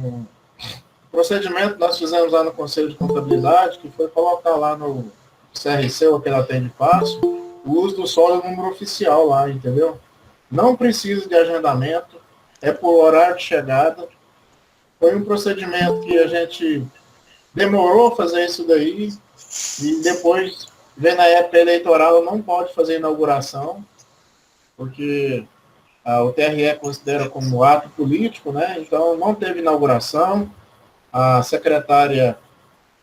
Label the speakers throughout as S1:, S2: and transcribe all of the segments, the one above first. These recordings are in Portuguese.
S1: um procedimento que nós fizemos lá no Conselho de Contabilidade, que foi colocar lá no CRC, o que ela tem de passo, o uso do solo e número oficial lá, entendeu? Não precisa de agendamento, é por horário de chegada. Foi um procedimento que a gente demorou a fazer isso daí, e depois, vem na época eleitoral, não pode fazer inauguração, porque o TRE considera como ato político, né? Então não teve inauguração. A secretária,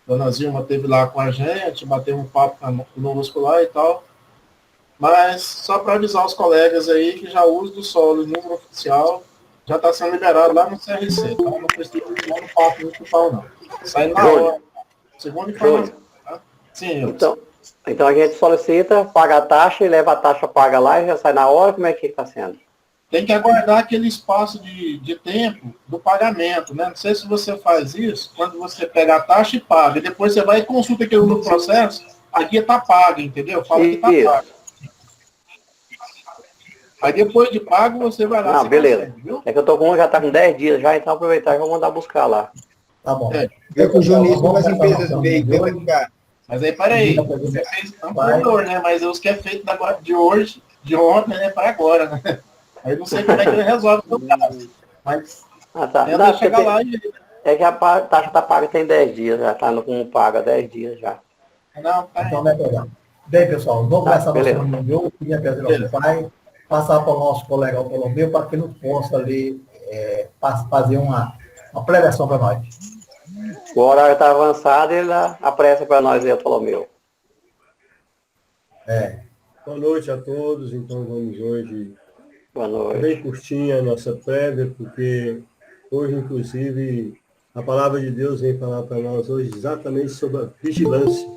S1: dona Zilma, esteve lá com a gente, bateu um papo conosco lá e tal. Mas só para avisar os colegas aí que já o uso do solo, o número oficial, já está sendo liberado lá no CRC, tá? Não precisa ir lá no parque municipal, não. Sai na hora. Segundo informação. Tá? Sim,
S2: então a gente solicita, paga a taxa e leva a taxa paga lá e já sai na hora. Como é que está sendo?
S1: Tem que aguardar aquele espaço de tempo do pagamento, né? Não sei se você faz isso, quando você pega a taxa e paga, e depois você vai e consulta aquilo no processo, a guia está paga, entendeu? Fala que está paga. Aí depois de pago, você vai lá.
S2: Não, beleza. Consegue, viu? É que eu tô com já está com 10 dias já, então aproveitar e vou mandar buscar lá.
S3: Tá bom.
S4: É com o Juninho, com as empresas do veículo.
S1: Mas aí, peraí, você fez ampliador, né? Mas os que é feito de hoje, de ontem, né, para agora, né? Aí não sei como é que ele resolve o seu caso. Mas
S2: tá. Não, chegar lá e... É que a taxa tá paga tem 10 dias, já tá como paga 10 dias já.
S1: Não, tá.
S3: Então não é problema. Bem, pessoal, vamos começar a nossa reunião de hoje. Queria pedir ao pai, passar para o nosso colega Ptolomeu, para que nos possa ali fazer uma preleção para nós.
S2: O horário está avançado e ele apressa para nós aí, Ptolomeu.
S5: Boa noite a todos. Então vamos hoje...
S2: Boa noite.
S5: Bem curtinha a nossa prévia, porque hoje, inclusive, a palavra de Deus vem falar para nós hoje exatamente sobre a vigilância.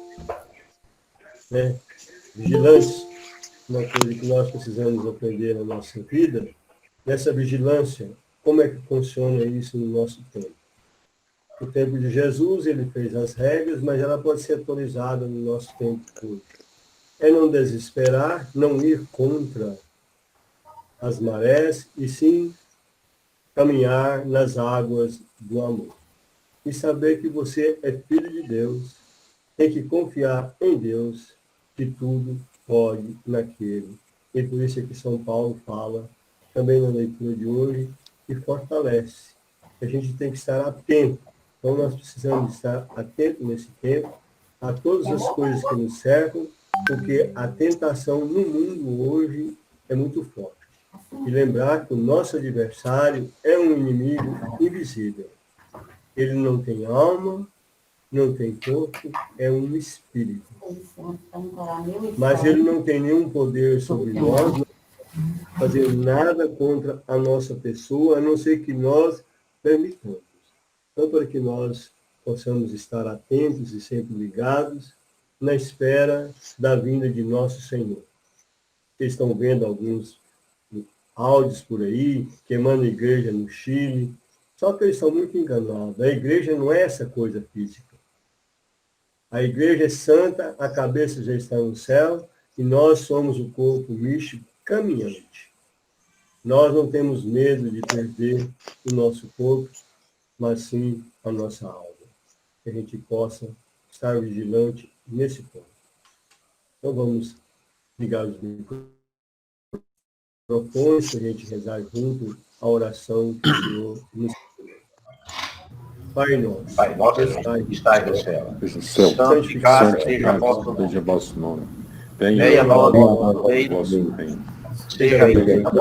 S5: Né? Vigilância, uma coisa que nós precisamos aprender na nossa vida. Nessa vigilância, como é que funciona isso no nosso tempo? No tempo de Jesus, ele fez as regras, mas ela pode ser atualizada no nosso tempo hoje. É não desesperar, não ir contra as marés, e sim caminhar nas águas do amor. E saber que você é filho de Deus, tem que confiar em Deus, que tudo pode naquele. E por isso é que São Paulo fala, também na leitura de hoje, que fortalece. A gente tem que estar atento. Então nós precisamos estar atentos nesse tempo, a todas as coisas que nos cercam, porque a tentação no mundo hoje é muito forte. E lembrar que o nosso adversário é um inimigo invisível. Ele não tem alma, não tem corpo, é um espírito. Mas ele não tem nenhum poder sobre nós, não fazer nada contra a nossa pessoa, a não ser que nós permitamos. Então, para que nós possamos estar atentos e sempre ligados na espera da vinda de nosso Senhor. Vocês estão vendo alguns áudios por aí, queimando a igreja no Chile, só que eles estão muito enganados. A igreja não é essa coisa física. A igreja é santa, a cabeça já está no céu, e nós somos o corpo místico caminhante. Nós não temos medo de perder o nosso corpo, mas sim a nossa alma. Que a gente possa estar vigilante nesse ponto. Então vamos ligar os microfones, para a gente rezar junto a oração que o Senhor nos ensinou. Pai nosso, que estais no céu, santificado seja o vosso nome. Venha a nós o vosso reino. Seja feita a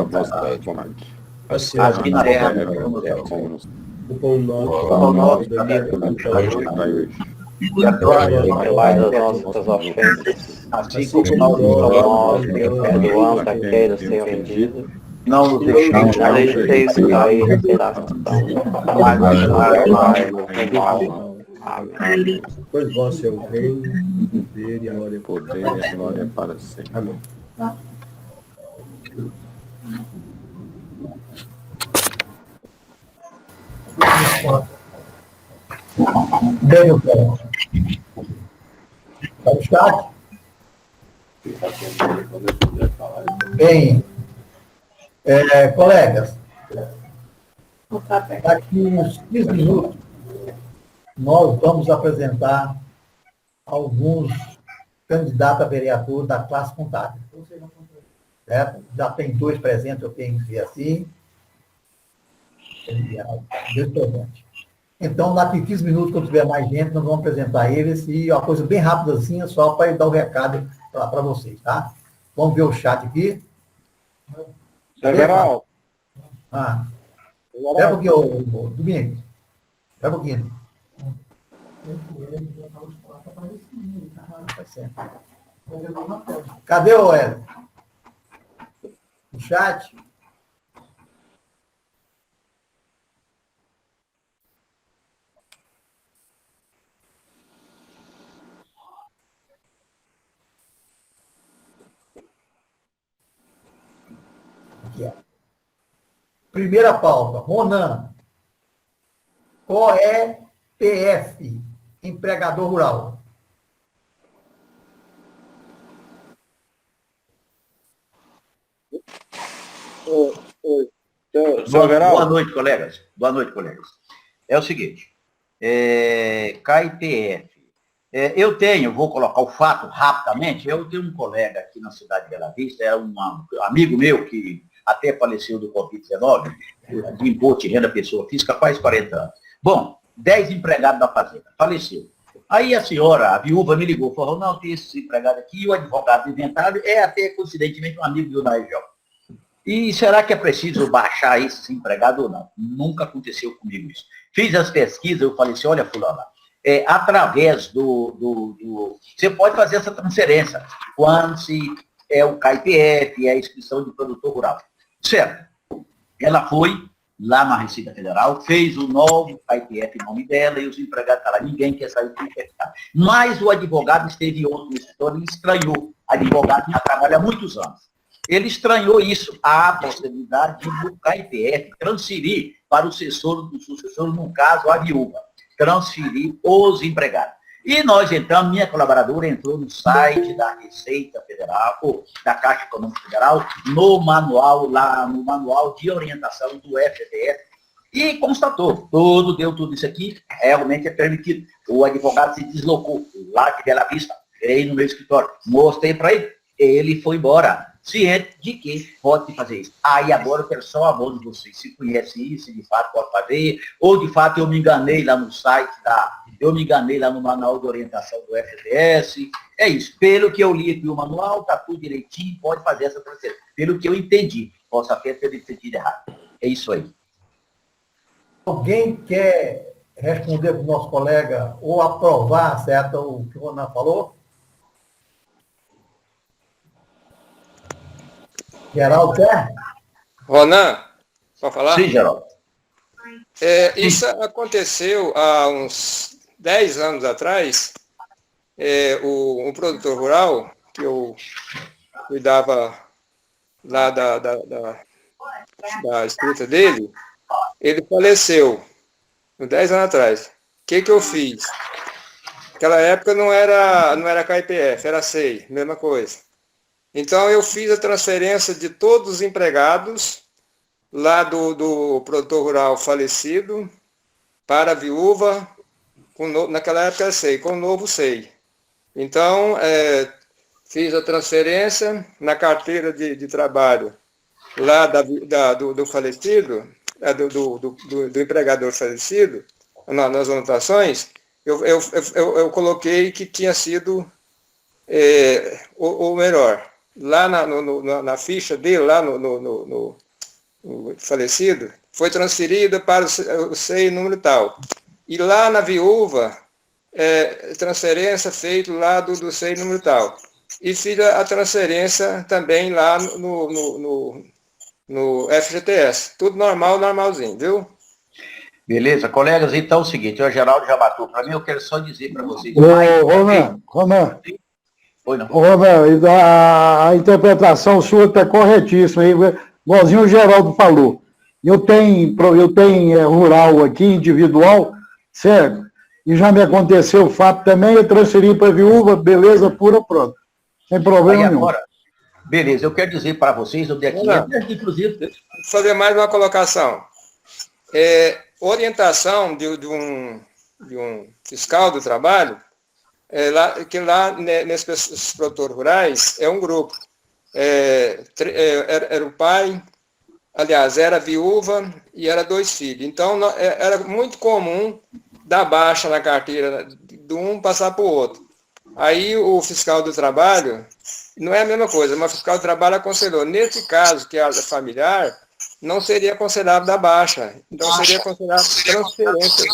S5: vossa vontade. Assim na terra como no céu. O pão nosso da vida dai hoje. E
S2: perdoai as nossas ofensas, assim como nós perdoamos a quem nos tem ofendido. Não nos deixeis cair em tentação, mas nos mal. Amém.
S5: Pois vosso é o reino, o poder e a glória, para sempre. Amém.
S3: Bem, o pão. Vai buscar? Bem, colegas, Daqui uns 15 minutos, nós vamos apresentar alguns candidatos a vereador da classe contábil. Certo? Já tem 2 presentes, eu tenho que dizer assim. Então, daqui 15 minutos, quando tiver mais gente, nós vamos apresentar eles e uma coisa bem rápida assim, só para dar o recado para vocês, tá? Vamos ver o chat aqui.
S2: Geral.
S3: Espera um pouquinho, Domingos. Espera um pouquinho. Cadê o Hélio? O chat? Aqui, ó. Primeira pauta. Ronan. OEPF, empregador rural.
S6: Boa noite, colegas. Boa noite, colegas. É o seguinte, KIPF. Vou colocar o fato rapidamente, eu tenho um colega aqui na cidade de Bela Vista, é um amigo meu que até faleceu do Covid-19, de imposto de renda pessoa física, faz 40 anos. Bom, 10 empregados da fazenda, faleceu. Aí a senhora, a viúva, me ligou, falou, não, tem esses empregados aqui, e o advogado do inventário é até, coincidentemente, um amigo meu na região. E será que é preciso baixar esses empregados ou não? Nunca aconteceu comigo isso. Fiz as pesquisas, eu falei assim, olha, fulana, através você pode fazer essa transferência, quando se é o KIPF, é a inscrição de produtor rural. Certo. Ela foi lá na Receita Federal, fez o novo KIPF em nome dela, e os empregados estão lá, ninguém quer sair do KIPF. Mas o advogado esteve ontem no escritório e estranhou. Advogado já trabalha há muitos anos. Ele estranhou isso, a possibilidade do KIPF transferir para o sucessor, no caso, a viúva, transferir os empregados. E nós entramos, minha colaboradora entrou no site da Receita Federal, ou da Caixa Econômica Federal, no manual de orientação do FGTS, e constatou, deu tudo isso aqui, realmente é permitido. O advogado se deslocou lá de Bela Vista, veio no meu escritório, mostrei para ele foi embora, ciente de que pode fazer isso. Aí agora eu quero só a mão de vocês, se conhece isso, se de fato pode fazer, ou de fato eu me enganei lá no site eu me enganei lá no manual de orientação do FGTS, é isso. Pelo que eu li aqui o manual, tá tudo direitinho, pode fazer essa transferência. Pelo que eu entendi, posso até ter entendido errado. É isso aí.
S3: Alguém quer responder para o nosso colega ou aprovar, certo, o que o Ronan falou? Geraldo, quer?
S7: Ronan, pode falar?
S6: Sim, Geraldo.
S7: Isso aconteceu há uns 10 anos atrás. Um produtor rural, que eu cuidava lá da escrita dele, ele faleceu, 10 anos atrás. O que eu fiz? Naquela época não era KIPF, era SEI, mesma coisa. Então, eu fiz a transferência de todos os empregados lá do produtor rural falecido para a viúva, naquela época era SEI, com o novo SEI. Então, fiz a transferência na carteira de trabalho lá do falecido, do empregador falecido, nas anotações, eu coloquei que tinha sido o melhor. Lá na ficha dele, lá no falecido, foi transferida para o SEI número tal. E lá na viúva, transferência feita lá do SEI número tal. E fiz a transferência também lá no FGTS. Tudo normal, normalzinho, viu?
S6: Beleza, colegas, então é o seguinte, o Geraldo já bateu para mim, eu quero só dizer para vocês...
S4: Ronan.
S6: Oi, não.
S4: Ronan, a interpretação sua está corretíssima, igualzinho o Geraldo falou. Eu tenho rural aqui, individual, certo? E já me aconteceu o fato também, eu transferi para a viúva, beleza, pura, pronto. Sem problema nenhum.
S6: Agora, beleza, eu quero dizer para vocês, eu dei aqui, inclusive...
S7: Vou fazer mais uma colocação. orientação de um fiscal do trabalho, que lá nesses produtores rurais é um grupo. Era o pai, aliás, era viúva e era 2 filhos. Então, era muito comum dar baixa na carteira de um passar para o outro. Aí o fiscal do trabalho, não é a mesma coisa, mas o fiscal do trabalho aconselhou, nesse caso, que é familiar, não seria considerado dar baixa, então seria considerado transferência,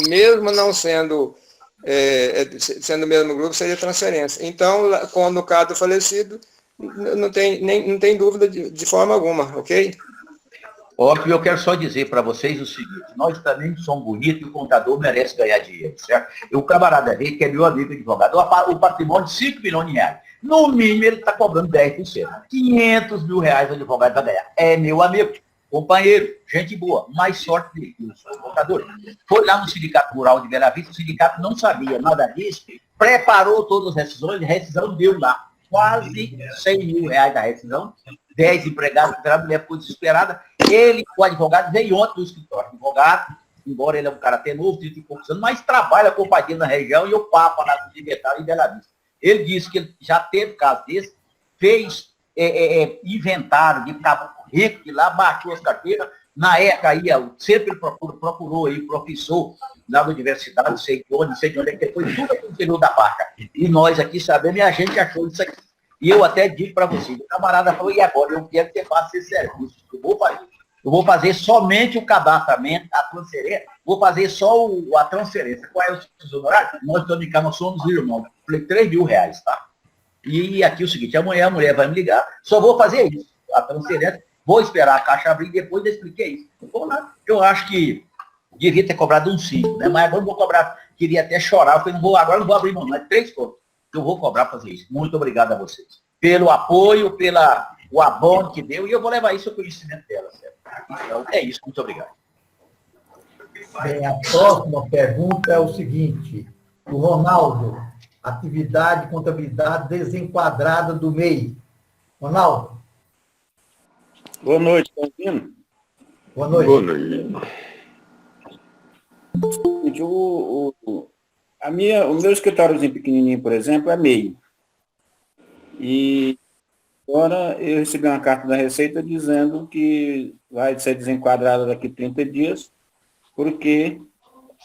S7: mesmo não sendo o mesmo grupo, seria transferência. Então, quando no caso do falecido, não tem dúvida de forma alguma, ok?
S6: Óbvio, eu quero só dizer para vocês o seguinte, nós também somos bonitos e o contador merece ganhar dinheiro, certo? O camarada Rei, que é meu amigo advogado, o patrimônio de 5 milhões de reais. No mínimo, ele está cobrando 10%. 500 mil reais o advogado vai ganhar. É meu amigo, companheiro, gente boa, mais sorte dele, eu sou contador. Foi lá no Sindicato Rural de Bela Vista, o sindicato não sabia nada disso, preparou todas as rescisões, a rescisão deu lá quase 100 mil reais da rescisão, 10 empregados, a mulher ficou desesperada. Ele, o advogado, veio ontem do escritório. O advogado, embora ele é um cara até novo, 30 e poucos anos, mas trabalha com o pai dele na região e o Papa lá no Libertário em Bela Vista. Ele disse que ele já teve caso desse, fez inventário de ficar rico, de lá baixou as carteiras. Na época aí, sempre ele procurou aí professor lá da universidade, não sei de onde é que foi, tudo aconteceu da barca. E nós aqui sabemos, e a gente achou isso aqui. E eu até digo para você, o camarada falou, e agora? Eu quero que você faça esse serviço. Eu vou fazer somente o cadastramento, a transferência, vou fazer só a transferência. Qual é o seu honorário? Nós somos irmãos. Falei, 3 mil reais, tá? E aqui é o seguinte, amanhã a mulher vai me ligar, só vou fazer isso, a transferência, vou esperar a caixa abrir, depois eu expliquei isso. Eu acho que devia ter cobrado um 5, né? Mas agora não vou cobrar, queria até chorar, eu falei, agora não vou abrir mão, mas 3 contos. Eu vou cobrar fazer isso. Muito obrigado a vocês. Pelo apoio, o abono que deu, e eu vou levar isso ao conhecimento dela, certo? Então, é isso. Muito obrigado.
S3: Bem, a próxima pergunta é o seguinte. O Ronaldo, atividade, contabilidade desenquadrada do MEI. Ronaldo.
S8: Boa noite, está ouvindo?
S3: Boa noite.
S8: Boa noite. O meu escritóriozinho pequenininho, por exemplo, é MEI. E agora eu recebi uma carta da Receita dizendo que vai ser desenquadrada daqui a 30 dias, porque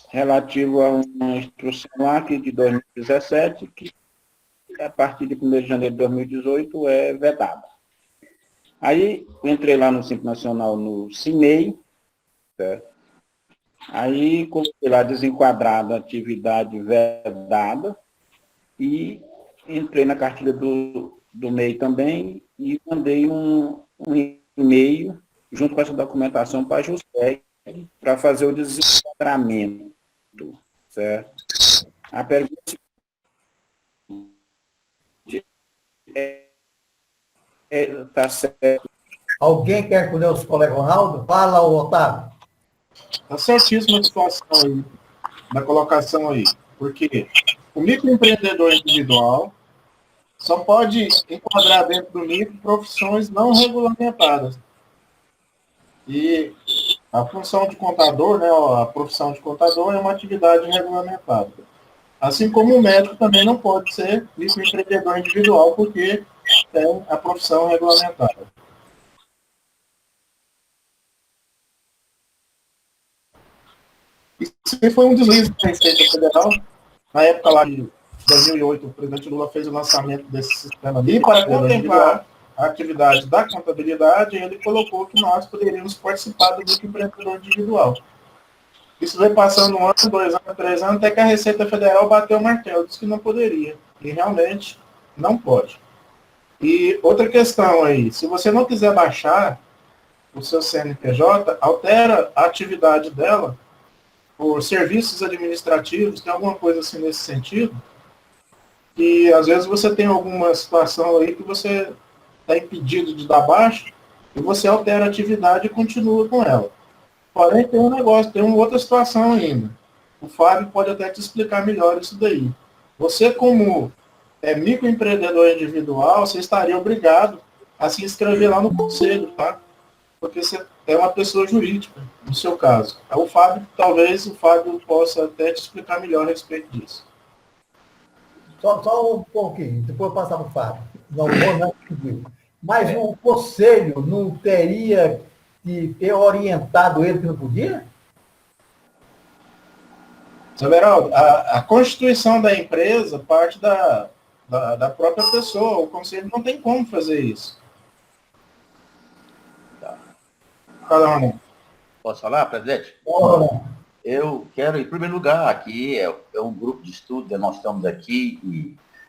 S8: relativo a uma instrução lá aqui de 2017, que a partir de 1º de janeiro de 2018 é vedada. Aí entrei lá no Simples Nacional, no CIMEI, certo? Aí coloquei lá desenquadrada, atividade vedada, e entrei na cartilha do MEI também e mandei um e-mail junto com essa documentação para a JUSEG para fazer o desenquadramento, certo? A pergunta está certo.
S3: Alguém quer responder os colegas Ronaldo? Fala, Otávio.
S1: Está certíssima a situação aí, da colocação aí, porque o microempreendedor individual só pode enquadrar dentro do micro profissões não regulamentadas. E a função de contador, né, a profissão de contador é uma atividade regulamentada. Assim como o médico também não pode ser microempreendedor individual, porque tem a profissão regulamentada. Isso foi um deslize da Receita Federal. Na época lá de 2008, o presidente Lula fez o lançamento desse sistema ali para contemplar a atividade da contabilidade, e ele colocou que nós poderíamos participar do microempreendedor individual. Isso veio passando 1 ano, 2 anos, 3 anos, até que a Receita Federal bateu o martelo, disse que não poderia. E realmente não pode. E outra questão aí, se você não quiser baixar o seu CNPJ, altera a atividade dela por serviços administrativos, tem alguma coisa assim nesse sentido, e às vezes você tem alguma situação aí que você está impedido de dar baixa, e você altera a atividade e continua com ela. Porém, tem um negócio, tem uma outra situação ainda. O Fábio pode até te explicar melhor isso daí. Você, como microempreendedor individual, você estaria obrigado a se inscrever lá no conselho, tá? Porque você é uma pessoa jurídica. no seu caso. O Fábio, talvez o Fábio possa até te explicar melhor a respeito disso.
S3: Só um pouquinho, depois eu passar para o Fábio. Não vou, não. Mas o conselho não teria que ter orientado ele que não podia?
S1: Everaldo, a constituição da empresa parte da própria pessoa. O conselho não tem como fazer isso. Fala, Ramon.
S6: Posso falar, presidente? Eu quero, em primeiro lugar, aqui é um grupo de estudo, nós estamos aqui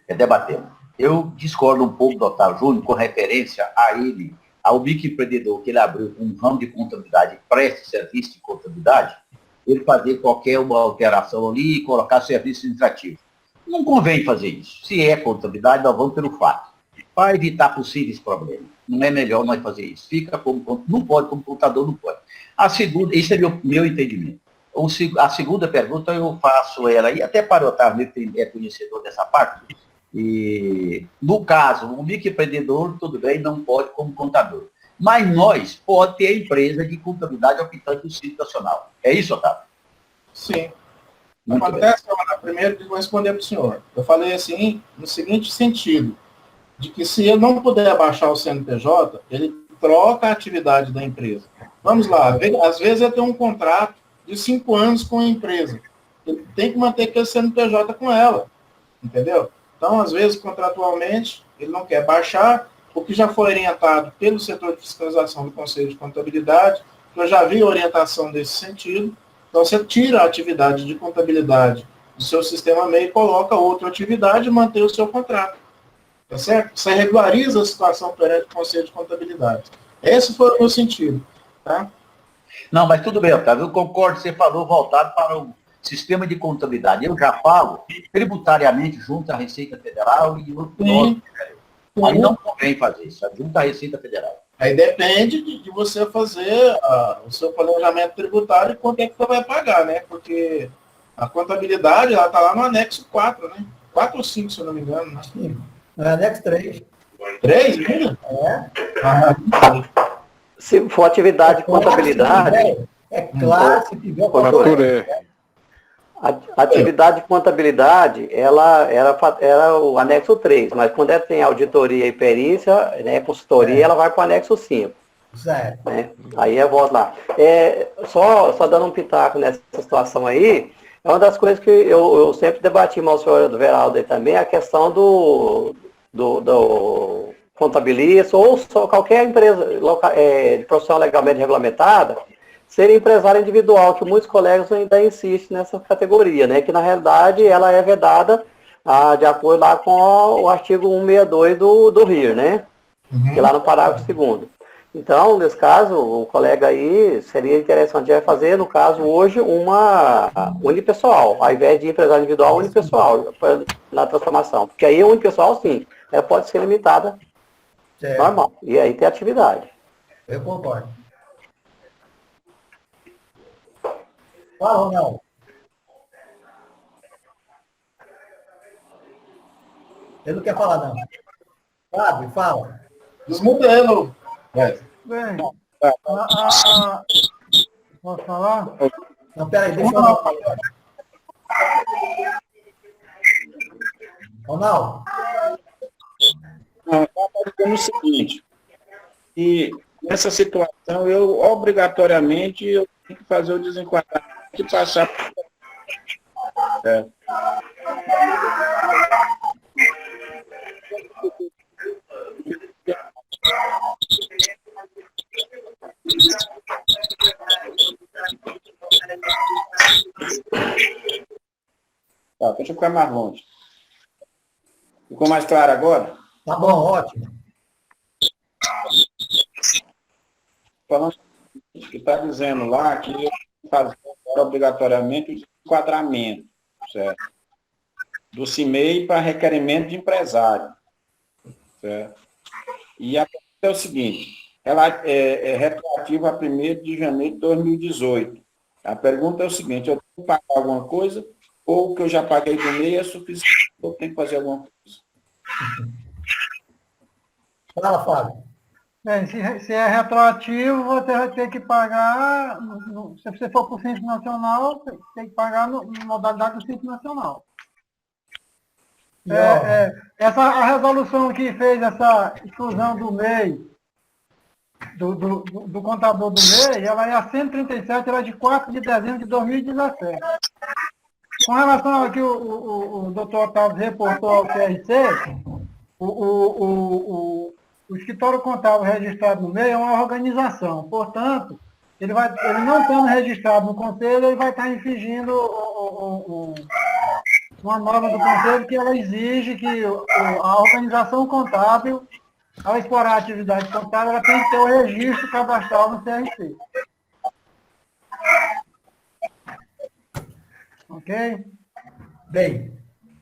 S6: e debatendo. Eu discordo um pouco do Otávio Júnior com referência a ele, ao microempreendedor que ele abriu um ramo de contabilidade, preste serviço de contabilidade, ele fazer qualquer uma alteração ali e colocar serviço administrativo. Não convém fazer isso. Se é contabilidade, nós vamos pelo fato. Para evitar possíveis problemas. Não é melhor nós fazer isso. Fica como, não pode, como contador não pode. A segunda, esse é meu entendimento. A segunda pergunta eu faço ela, e até para o Otávio, que é conhecedor dessa parte, e no caso, o microempreendedor, tudo bem, não pode como contador. Mas nós pode ter a empresa de contabilidade optante do Simples Nacional. É isso, Otávio?
S1: Sim.
S6: Muito
S1: Acontece, primeiro, eu vou responder para o senhor. Eu falei assim, no seguinte sentido, de que se ele não puder abaixar o CNPJ, ele troca a atividade da empresa. Vamos lá, às vezes ele tem um contrato de 5 anos com a empresa. Ele tem que manter aquele CNPJ com ela, entendeu? Então, às vezes, contratualmente, ele não quer baixar, o que já foi orientado pelo setor de fiscalização do Conselho de Contabilidade, eu já vi orientação nesse sentido. Então, você tira a atividade de contabilidade do seu sistema MEI e coloca outra atividade e mantém o seu contrato. Tá certo? Você regulariza a situação perante o Conselho de Contabilidade. Esse foi o meu sentido. Tá?
S6: Não, mas tudo bem, Otávio, eu concordo, você falou voltado para o sistema de contabilidade. Eu já falo tributariamente junto à Receita Federal e o nosso. Aí não convém fazer isso, junto à Receita Federal.
S1: Aí depende de você fazer o seu planejamento tributário e quanto é que você vai pagar, né? Porque a contabilidade, ela está lá no anexo 4, né? 4 ou 5, se eu não me engano. Né?
S3: Sim. No anexo 3.
S1: 3, ainda?
S2: Se for atividade de contabilidade...
S3: É claro, se tiver
S2: a atividade de contabilidade, ela era o anexo 3, mas quando ela tem auditoria e perícia, né, consultoria, ela vai para o anexo 5.
S3: Certo.
S2: Né? Aí eu volto lá. Só dando um pitaco nessa situação aí, é uma das coisas que eu sempre debati com o senhor do Veraldo aí também, a questão do contabilista ou só qualquer empresa de profissão legalmente regulamentada, ser empresário individual, que muitos colegas ainda insistem nessa categoria, né? Que na realidade ela é vedada de acordo lá com o artigo 162 do RIR, né?
S1: Uhum.
S2: Que lá no parágrafo 2º. Então, nesse caso, o colega aí seria interessante fazer, no caso, hoje, uma unipessoal, ao invés de empresário individual, unipessoal, na transformação. Porque aí, unipessoal, sim, pode ser limitada,
S3: Certo.
S2: normal. E aí tem atividade.
S3: Eu concordo. Fala, Ronaldo. Ele não quer falar, não. Fábio, fala.
S1: Desmuda ele, ô.
S4: Bem, posso falar?
S3: Não, peraí, deixa eu falar. Ronaldo.
S8: Não, está dizendo o seguinte, e nessa situação, eu obrigatoriamente eu tenho que fazer o desenquadramento e passar por... Tá, deixa eu ficar mais longe. Ficou mais claro agora?
S3: Tá bom, ótimo.
S8: Falando que está dizendo lá que eu fazer obrigatoriamente o enquadramento, certo? Do CIMEI para requerimento de empresário, certo? E a pergunta é o seguinte, ela é retroativa a 1º de janeiro de 2018. A pergunta é o seguinte, eu tenho que pagar alguma coisa ou o que eu já paguei do MEI é suficiente, ou eu tenho que fazer alguma coisa?
S3: Fala, Fábio.
S9: Se é retroativo, você vai ter que pagar, se você for para o Simples Nacional, você tem que pagar na modalidade do Simples Nacional. A resolução que fez essa exclusão do MEI, do contador do MEI, ela é a 137, ela é de 4 de dezembro de 2017. Com relação ao que o doutor Otávio reportou ao TRC, o escritório contábil registrado no MEI é uma organização, portanto, ele não estando registrado no conselho, ele vai estar infringindo uma norma do conselho que ela exige que a organização contábil, ao explorar a atividade contábil, ela tem que ter o registro cadastral no CRC. Ok?
S3: Bem,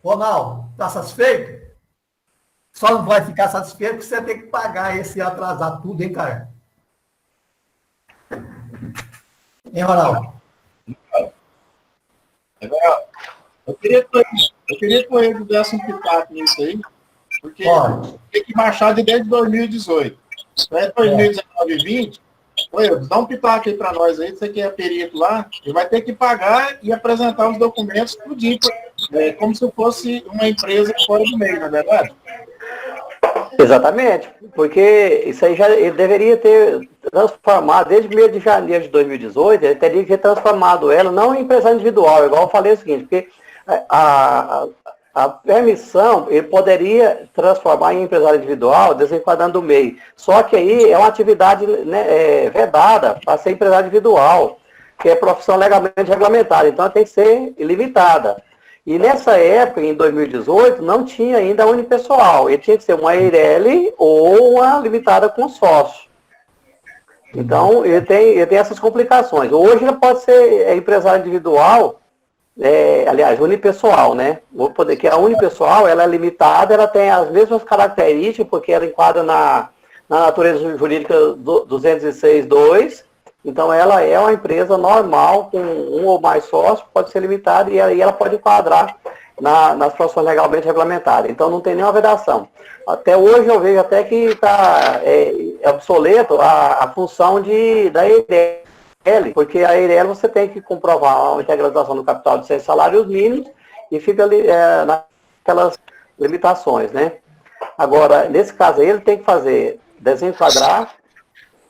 S3: Ronaldo, está satisfeito? Só não vai ficar satisfeito porque você tem que pagar esse atrasado tudo, hein, cara? Hein, Ronaldo?
S1: Agora, eu queria que o Edu desse um pitaco nisso aí, porque tem que marchar desde 2018. Não é 2019 e 20. Edu, dá um pitaco aí para nós aí, você que é perito lá, e vai ter que pagar e apresentar os documentos tudinho, como se fosse uma empresa fora do meio, não é verdade?
S2: Exatamente, porque isso aí já ele deveria ter transformado, desde 1º de janeiro de 2018, ele teria que ter transformado ela não em empresa individual, igual eu falei o seguinte, porque a permissão, ele poderia transformar em empresário individual, desenquadrando o MEI. Só que aí é uma atividade, né, vedada para ser empresário individual, que é profissão legalmente regulamentada, então ela tem que ser ilimitada. E nessa época, em 2018, não tinha ainda a unipessoal. Ele tinha que ser uma EIRELI ou uma limitada com sócio. Então, ele tem essas complicações. Hoje ele pode ser empresário individual, aliás, unipessoal, né? Vou poder que a unipessoal, ela é limitada, ela tem as mesmas características, porque ela enquadra na natureza jurídica 206.2. Então, ela é uma empresa normal, com um ou mais sócios, pode ser limitada, e aí ela pode enquadrar nas profissões legalmente regulamentadas. Então, não tem nenhuma vedação. Até hoje, eu vejo até que está obsoleto a função da EIRELI, porque a EIRELI você tem que comprovar a integralização do capital de 6 salários mínimos e fica naquelas limitações, né? Agora, nesse caso aí, ele tem que desenquadrar,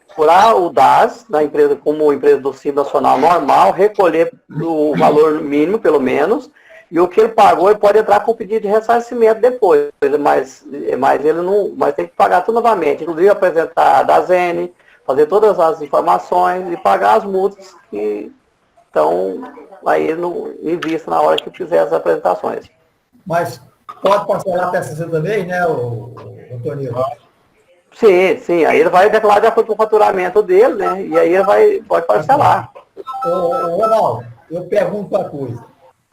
S2: procurar o DAS da empresa como empresa do Simples Nacional normal, recolher o valor mínimo, pelo menos, e o que ele pagou, ele pode entrar com pedido de ressarcimento depois, mas tem que pagar tudo novamente, inclusive apresentar a DASN, fazer todas as informações e pagar as multas que estão aí em vista na hora que fizer as apresentações.
S3: Mas pode parcelar até 60 vezes, né, o Toninho?
S2: Sim. Aí ele vai declarar de acordo com o faturamento dele, né? E aí ele pode parcelar.
S3: Ronaldo, eu pergunto uma coisa.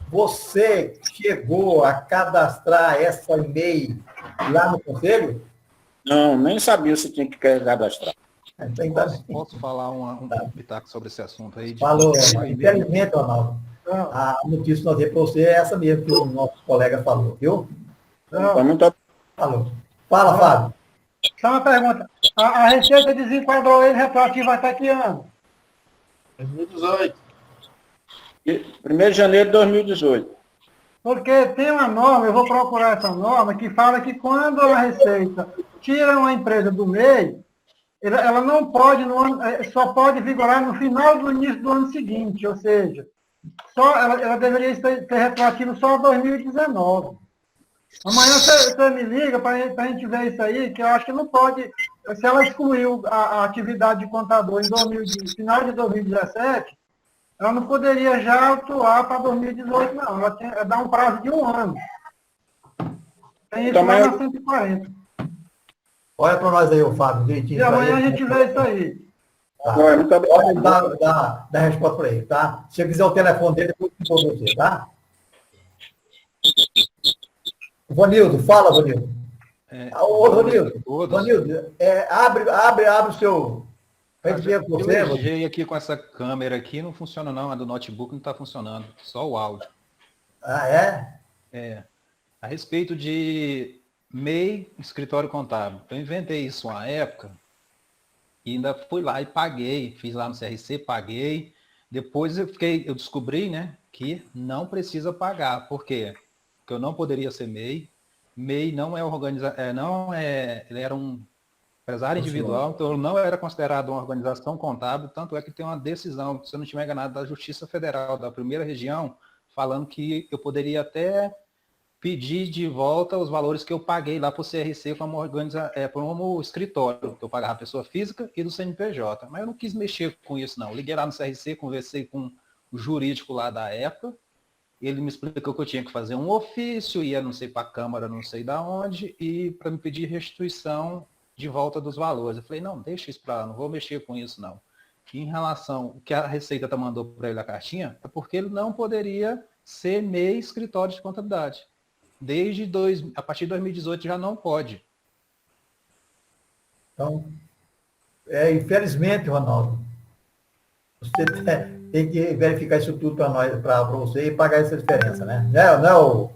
S3: Você chegou a cadastrar essa e-mail lá no conselho?
S8: Não, nem sabia se tinha que cadastrar.
S10: Posso falar um pitaco sobre esse assunto aí?
S3: Falou. Infelizmente, Ronaldo, a notícia que nós demos para você é essa mesmo que o nosso colega falou, viu? Falou. Fala, Fábio.
S9: Só uma pergunta. A Receita desenquadrou ele retroativo até que ano?
S1: 2018.
S8: 1º de janeiro de 2018.
S9: Porque tem uma norma, eu vou procurar essa norma, que fala que quando a Receita tira uma empresa do MEI, ela não pode, só pode vigorar no final do início do ano seguinte, ou seja, ela deveria ter retroativo só 2019. Amanhã você me liga para a gente ver isso aí, que eu acho que não pode. Se ela excluiu a atividade de contador em final de 2017, ela não poderia já atuar para 2018, não. Ela dá um prazo de 1 ano. Tem isso lá na 140.
S3: Olha para nós aí, o Fábio.
S9: E amanhã a gente vê isso aí.
S3: Tá. Pode dar resposta para ele, tá? Se você quiser o telefone dele, depois eu vou você, tá? Vanildo, fala, Vanildo. Vanildo, abre o seu...
S10: Eu elogiei aqui com essa câmera aqui, não funciona não, a do notebook não está funcionando, só o áudio.
S3: Ah, é?
S10: É. A respeito de MEI, escritório contábil. Eu inventei isso uma época, E ainda fui lá e paguei, fiz lá no CRC, paguei. Depois eu descobri, né, que não precisa pagar. Por quê? Porque eu não poderia ser MEI. MEI não é ele era um empresário individual, então ele não era considerado uma organização contábil, tanto é que tem uma decisão, se eu não estiver enganado, da Justiça Federal da primeira região, falando que eu poderia até pedir de volta os valores que eu paguei lá para o CRC como escritório, que eu pagava a pessoa física e do CNPJ. Mas eu não quis mexer com isso, não. Liguei lá no CRC, conversei com o jurídico lá da época, ele me explicou que eu tinha que fazer um ofício, ia não sei para a Câmara, não sei da onde, e para me pedir restituição de volta dos valores. Eu falei, não, deixa isso para lá, não vou mexer com isso, não. E em relação ao que a Receita mandou para ele a cartinha, é porque ele não poderia ser MEI escritório de contabilidade. A partir de 2018 já não pode.
S3: Então, infelizmente, Ronaldo, você tem que verificar isso tudo para você e pagar essa diferença, né? Não,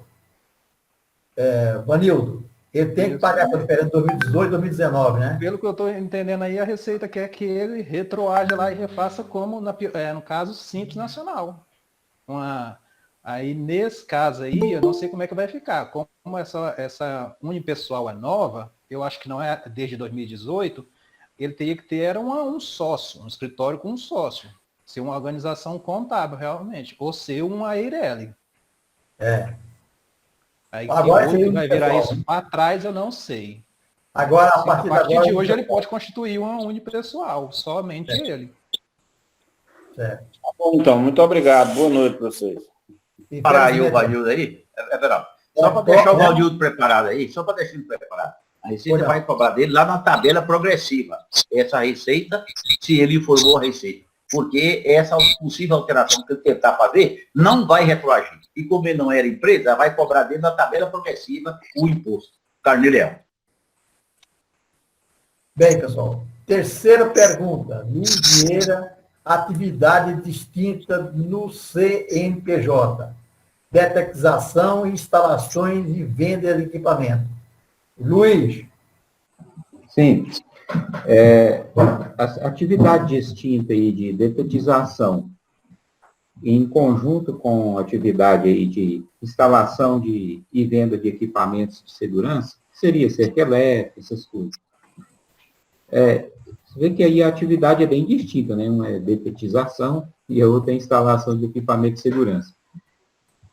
S3: Vanildo, ele tem que pagar essa diferença de 2018 e 2019, né?
S10: Pelo que eu estou entendendo aí, a Receita quer que ele retroaja lá e refaça como, no caso, Simples Nacional. Aí, nesse caso aí, eu não sei como é que vai ficar. Como essa unipessoal é nova, eu acho que não é desde 2018, ele teria que ter um sócio, um escritório com um sócio. Ser uma organização contábil, realmente. Ou ser uma EIRELI. Aí
S3: agora
S10: que vai virar isso para trás, eu não sei.
S3: Agora, a partir
S10: de hoje, ele pode constituir uma unipessoal, somente ele.
S3: Certo.
S8: Tá bom, então, muito obrigado. Boa noite para vocês.
S6: Para aí o Vanildo aí, só para deixar o Vanildo preparado aí, só para deixar ele preparado. A Receita vai cobrar dele lá na tabela progressiva. Essa receita, se ele informou a Receita. Porque essa possível alteração que ele tentar fazer não vai retroagir. E como ele não era empresa, vai cobrar dentro da tabela progressiva o imposto. Carnê-Leão.
S3: Bem, pessoal. Terceira pergunta. Luiz Vieira, atividade distinta no CNPJ. Detetização, instalações e venda de equipamento. Luiz.
S11: Sim. A atividade distinta aí de detetização, em conjunto com a atividade aí de instalação e venda de equipamentos de segurança, seria cerca elétrica, essas coisas. Você vê que aí a atividade é bem distinta, né? Uma é detetização e a outra é instalação de equipamento de segurança.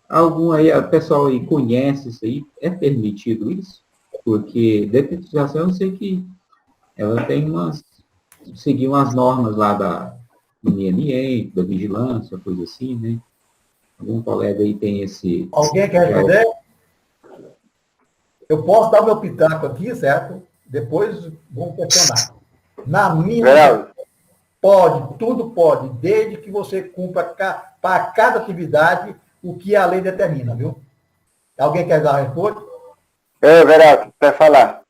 S11: Algum aí, o pessoal aí conhece isso aí, é permitido isso? Porque detetização, eu sei que ela tem seguir umas normas lá do INM, da vigilância, coisa assim, né? Algum colega aí tem esse...
S3: Alguém quer responder? Eu posso dar o meu pitaco aqui, certo? Depois vamos questionar. Na minha, tudo pode, desde que você cumpra para cada atividade o que a lei determina, viu? Alguém quer dar a resposta?
S12: Veraldo, quer falar?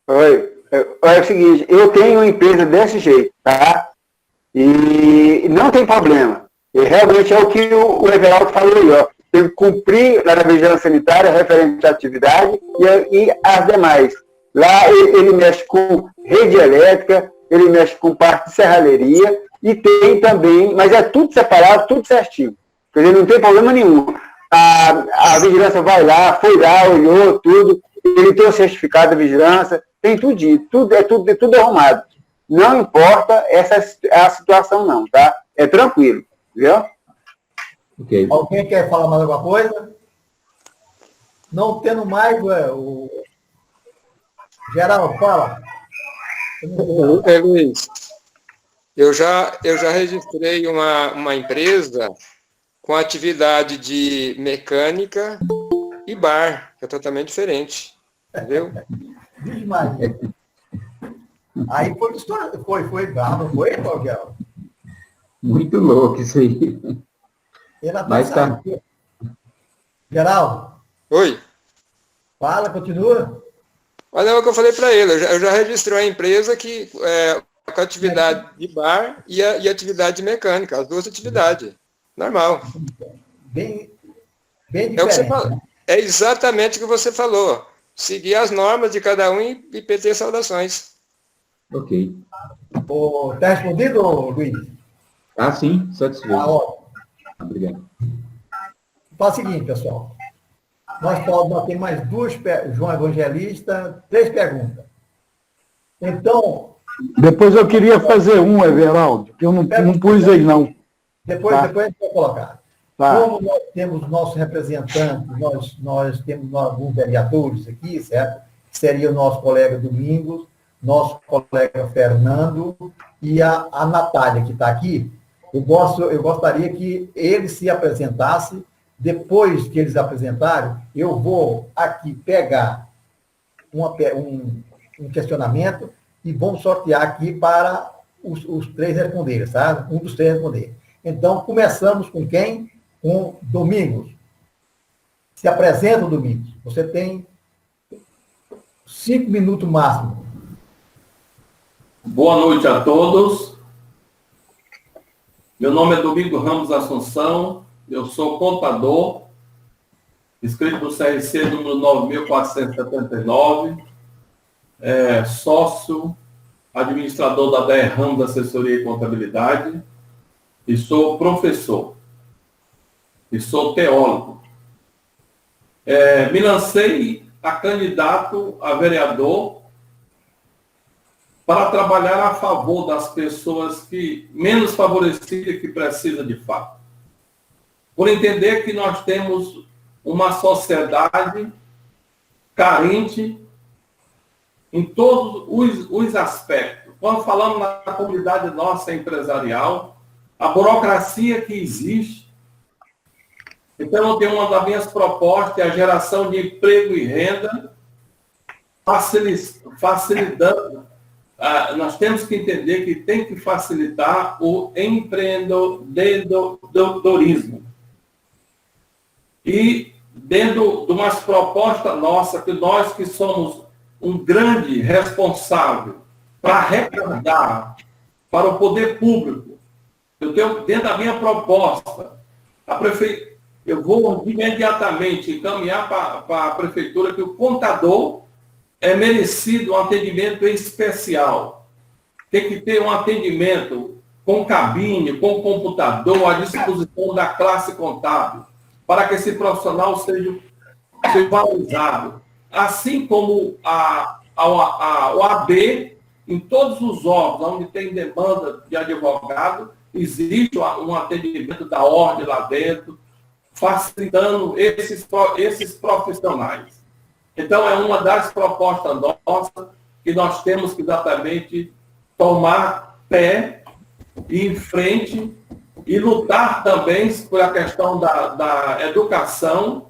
S12: Oi. É o seguinte, eu tenho uma empresa desse jeito, tá? E não tem problema. E realmente é o que o Everaldo falou aí, ó. Tem que cumprir lá na vigilância sanitária referente à atividade e as demais. Lá ele mexe com rede elétrica, ele mexe com parte de serralheria e tem também, mas é tudo separado, tudo certinho. Quer dizer, não tem problema nenhum. A vigilância vai lá, foi lá, olhou tudo, ele tem o certificado da vigilância, tem tudo arrumado. Não importa a situação não, tá? É tranquilo, viu?
S3: Okay. Alguém quer falar mais alguma coisa? Não tendo mais, o Geraldo, fala.
S7: Luiz, eu já registrei uma empresa com atividade de mecânica e bar, que é totalmente diferente. Entendeu?
S3: Aí foi barro, não foi, Geraldo?
S11: Muito louco isso aí.
S3: Mas tá. Geraldo.
S7: Oi.
S3: Fala, continua.
S7: Olha o que eu falei para ele. Eu já registrei uma empresa que com atividade de bar e atividade de mecânica, as duas atividades. Normal.
S3: Bem diferente.
S7: É exatamente o que você falou. seguir as normas de cada um e pedir saudações.
S11: Ok.
S3: Está respondido, Luiz?
S11: Ah, sim, satisfeito.
S3: Ótimo.
S11: Obrigado.
S3: Faz o seguinte, pessoal. Nós temos mais duas, João Evangelista, 3 perguntas. Então...
S4: Depois eu queria fazer um, Everaldo, que eu não pus aí, não.
S3: Depois a gente vai colocar.
S4: Tá.
S3: Como nós temos nossos representantes, nós temos alguns vereadores aqui, certo? Que seria o nosso colega Domingos, nosso colega Fernando e a Natália, que está aqui. Eu gostaria que eles se apresentassem. Depois que eles apresentarem, eu vou aqui pegar um questionamento e vamos sortear aqui para os 3 responderem, sabe? Um dos 3 responder. Então, começamos com quem? Com Domingos. Se apresenta, Domingos. Você tem 5 minutos máximo.
S13: Boa noite a todos. Meu nome é Domingos Ramos Assunção. Eu sou contador, inscrito no CRC número 9.479, sócio, administrador da DR Ramos Assessoria e Contabilidade, e sou professor, e sou teólogo. Me lancei a candidato a vereador para trabalhar a favor das pessoas menos favorecidas que precisam de fato. Por entender que nós temos uma sociedade carente em todos os aspectos. Quando falamos na comunidade nossa empresarial, a burocracia que existe. Então, eu tenho uma das minhas propostas, a geração de emprego e renda, facilitando. Nós temos que entender que tem que facilitar o empreendedorismo. E dentro de umas propostas nossas, que nós que somos um grande responsável para arrecadar para o poder público, eu tenho dentro da minha proposta, eu vou imediatamente encaminhar para a prefeitura que o contador é merecido um atendimento especial. Tem que ter um atendimento com cabine, com computador, à disposição da classe contábil, para que esse profissional seja valorizado. Assim como o AB, em todos os órgãos onde tem demanda de advogado, existe um atendimento da ordem lá dentro, facilitando esses profissionais. Então, é uma das propostas nossas que nós temos que exatamente tomar pé e ir em frente e lutar também por a questão da educação,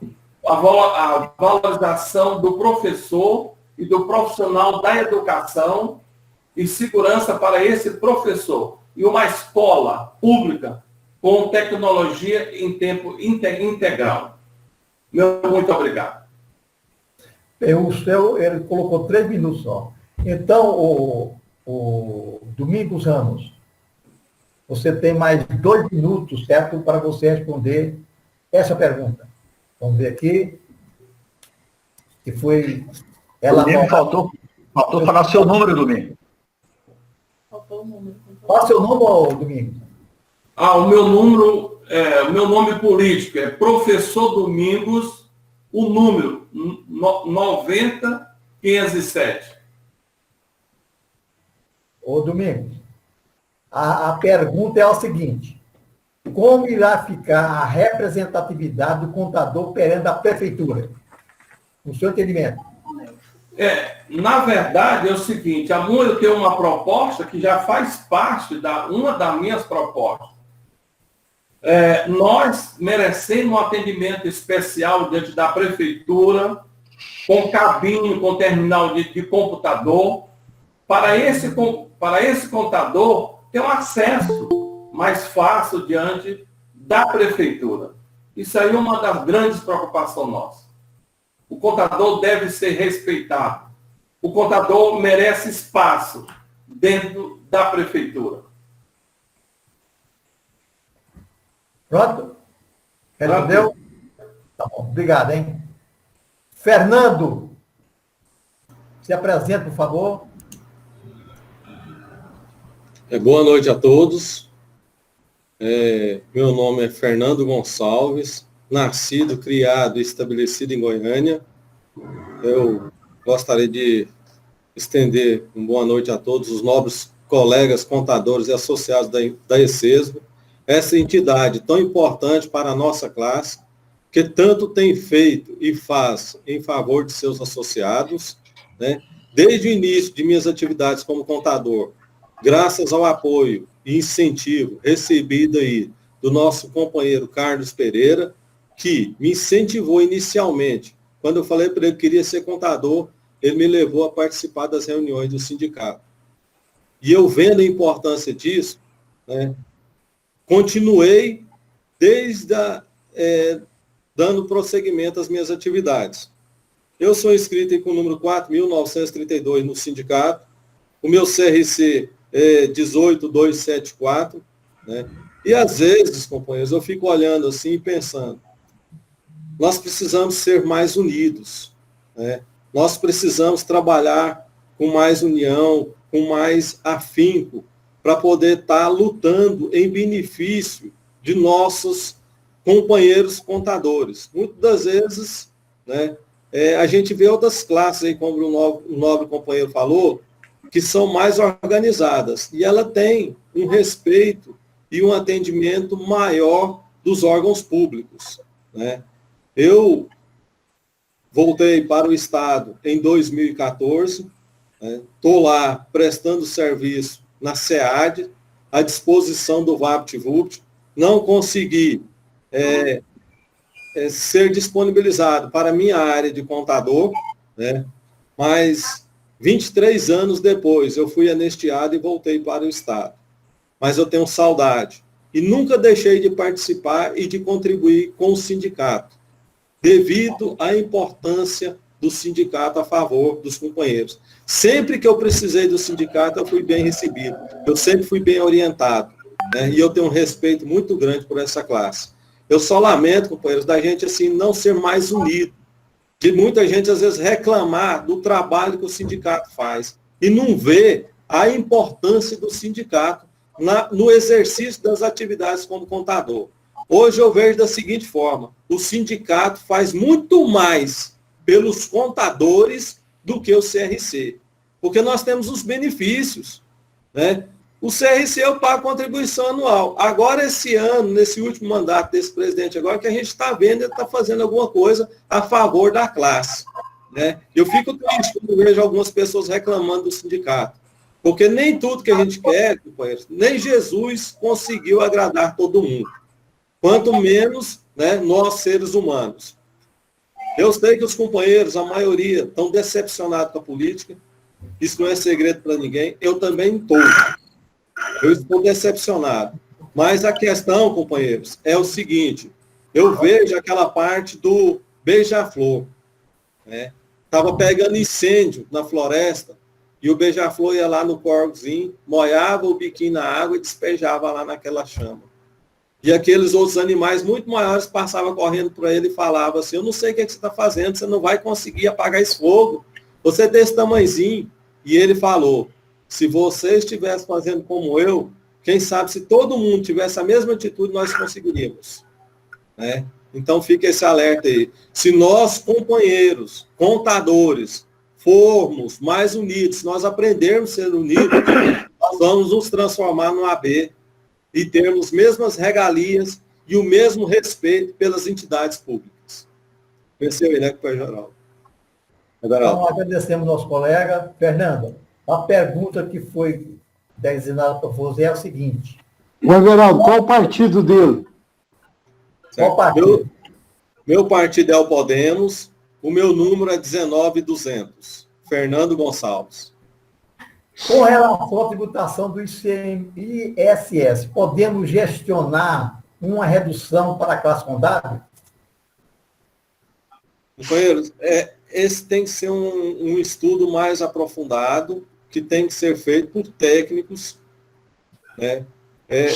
S13: a valorização do professor e do profissional da educação e segurança para esse professor. E uma escola pública com tecnologia em tempo integral. Muito obrigado.
S3: Ele colocou 3 minutos só. Então, o Domingos Ramos, você tem mais 2 minutos, certo, para você responder essa pergunta. Vamos ver aqui. Que foi...
S6: Faltou falar seu número, Domingos.
S3: Qual é o seu número, Domingos?
S13: O meu nome político é Professor Domingos, o número 90507.
S3: Ô, Domingos, a pergunta é a seguinte: como irá ficar a representatividade do contador perante a prefeitura? No seu entendimento.
S13: Na verdade, é o seguinte, eu tenho uma proposta que já faz parte uma das minhas propostas. Nós merecemos um atendimento especial diante da prefeitura, com cabine, com terminal de computador, para esse contador ter um acesso mais fácil diante da prefeitura. Isso aí é uma das grandes preocupações nossas. O contador deve ser respeitado. O contador merece espaço dentro da prefeitura.
S3: Pronto? Respondeu? Tá bom, obrigado, hein? Fernando, Se apresente, por favor.
S14: Boa noite a todos. Meu nome é Fernando Gonçalves, nascido, criado e estabelecido em Goiânia. Eu gostaria de estender uma boa noite a todos os nobres colegas, contadores e associados da ECESGO, essa entidade tão importante para a nossa classe, que tanto tem feito e faz em favor de seus associados, né? Desde o início de minhas atividades como contador, graças ao apoio e incentivo recebido aí do nosso companheiro Carlos Pereira, que me incentivou inicialmente. Quando eu falei para ele que queria ser contador, ele me levou a participar das reuniões do sindicato. E eu vendo a importância disso, né, continuei dando prosseguimento às minhas atividades. Eu sou inscrito com o número 4.932 no sindicato, o meu CRC é 18274, né? E às vezes, companheiros, eu fico olhando assim e pensando, nós precisamos ser mais unidos, né? Nós precisamos trabalhar com mais união, com mais afinco, para poder estar lutando em benefício de nossos companheiros contadores. Muitas das vezes, né, a gente vê outras classes, aí, como o nobre companheiro falou, que são mais organizadas, e ela tem um respeito e um atendimento maior dos órgãos públicos, né? Eu voltei para o Estado em 2014, estou lá prestando serviço na SEAD, à disposição do VaptVupt, não consegui ser disponibilizado para a minha área de contador, né? Mas 23 anos depois eu fui anistiado e voltei para o Estado. Mas eu tenho saudade. E nunca deixei de participar e de contribuir com o sindicato, devido à importância do sindicato a favor dos companheiros. Sempre que eu precisei do sindicato, eu fui bem recebido. Eu sempre fui bem orientado, né? E eu tenho um respeito muito grande por essa classe. Eu só lamento, companheiros, da gente assim não ser mais unido, de muita gente às vezes reclamar do trabalho que o sindicato faz e não ver a importância do sindicato no exercício das atividades como contador. Hoje eu vejo da seguinte forma, o sindicato faz muito mais pelos contadores do que o CRC, porque nós temos os benefícios, né? O CRC eu pago contribuição anual. Agora, esse ano, nesse último mandato desse presidente agora, que a gente está vendo, ele está fazendo alguma coisa a favor da classe, né? Eu fico triste quando vejo algumas pessoas reclamando do sindicato, porque nem tudo que a gente quer, companheiros, nem Jesus conseguiu agradar todo mundo, quanto menos, né, nós, seres humanos. Eu sei que os companheiros, a maioria, estão decepcionados com a política, isso não é segredo para ninguém, eu também estou. Eu estou decepcionado. Mas a questão, companheiros, é o seguinte, eu vejo aquela parte do beija-flor, né? Estava pegando incêndio na floresta, e o beija-flor ia lá no corgozinho, molhava o biquinho na água e despejava lá naquela chama. E aqueles outros animais muito maiores passavam correndo por ele e falavam assim, eu não sei o que você está fazendo, você não vai conseguir apagar esse fogo, você é desse tamanhozinho. E ele falou, se você estivesse fazendo como eu, quem sabe se todo mundo tivesse a mesma atitude, nós conseguiríamos, né? Então fica esse alerta aí. Se nós, companheiros, contadores, formos mais unidos, se nós aprendermos a ser unidos, nós vamos nos transformar no AB e termos as mesmas regalias e o mesmo respeito pelas entidades públicas. Pensei aí, né, companheiro Geraldo?
S3: Então, agradecemos ao nosso colega. Fernando, a pergunta que foi designada para você é o seguinte.
S4: Everaldo, qual o partido dele?
S3: Qual partido?
S14: Meu partido é o Podemos, o meu número é 19200. Fernando Gonçalves.
S3: Com relação à tributação do ICMS, podemos gestionar uma redução para a classe contábil?
S14: Companheiros, esse tem que ser um estudo mais aprofundado, que tem que ser feito por técnicos, né?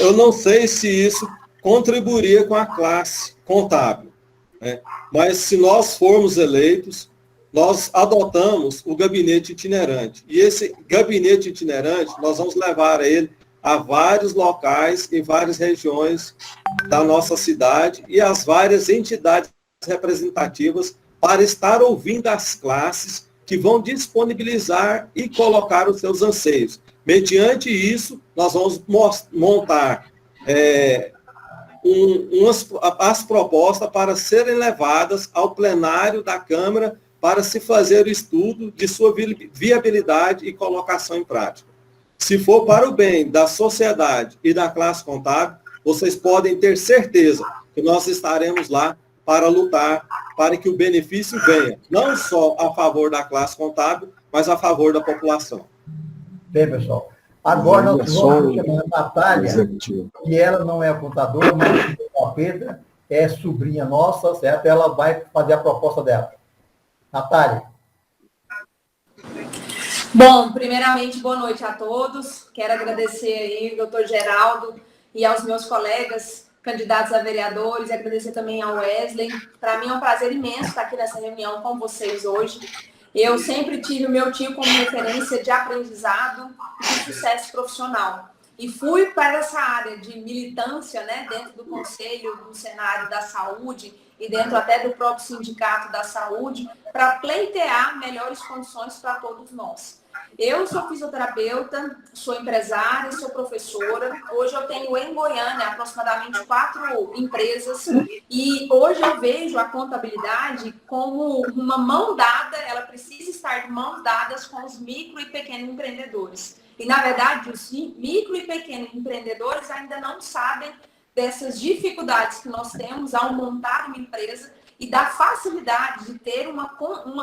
S14: Eu não sei se isso contribuiria com a classe contábil, né? Mas se nós formos eleitos, nós adotamos o gabinete itinerante. E esse gabinete itinerante, nós vamos levar ele a vários locais, em várias regiões da nossa cidade e as várias entidades representativas para estar ouvindo as classes que vão disponibilizar e colocar os seus anseios. Mediante isso, nós vamos montar as propostas para serem levadas ao plenário da Câmara para se fazer o estudo de sua viabilidade e colocação em prática. Se for para o bem da sociedade e da classe contábil, vocês podem ter certeza que nós estaremos lá para lutar para que o benefício venha, não só a favor da classe contábil, mas a favor da população.
S3: Bem, pessoal. Agora nós vamos chamar a Natália, que ela não é contadora, mas a Pedra é sobrinha nossa, certo? Ela vai fazer a proposta dela. Natália.
S15: Bom, primeiramente, boa noite a todos. Quero agradecer aí ao doutor Geraldo e aos meus colegas candidatos a vereadores, e agradecer também ao Wesley. Para mim é um prazer imenso estar aqui nessa reunião com vocês hoje. Eu sempre tive o meu tio como referência de aprendizado e de sucesso profissional. E fui para essa área de militância, né, dentro do Conselho, do Cenário da Saúde e dentro até do próprio Sindicato da Saúde, para pleitear melhores condições para todos nós. Eu sou fisioterapeuta, sou empresária, sou professora. Hoje eu tenho em Goiânia aproximadamente 4 empresas e hoje eu vejo a contabilidade como uma mão dada, ela precisa estar de mãos dadas com os micro e pequenos empreendedores. E, na verdade, os micro e pequenos empreendedores ainda não sabem dessas dificuldades que nós temos ao montar uma empresa e da facilidade de ter uma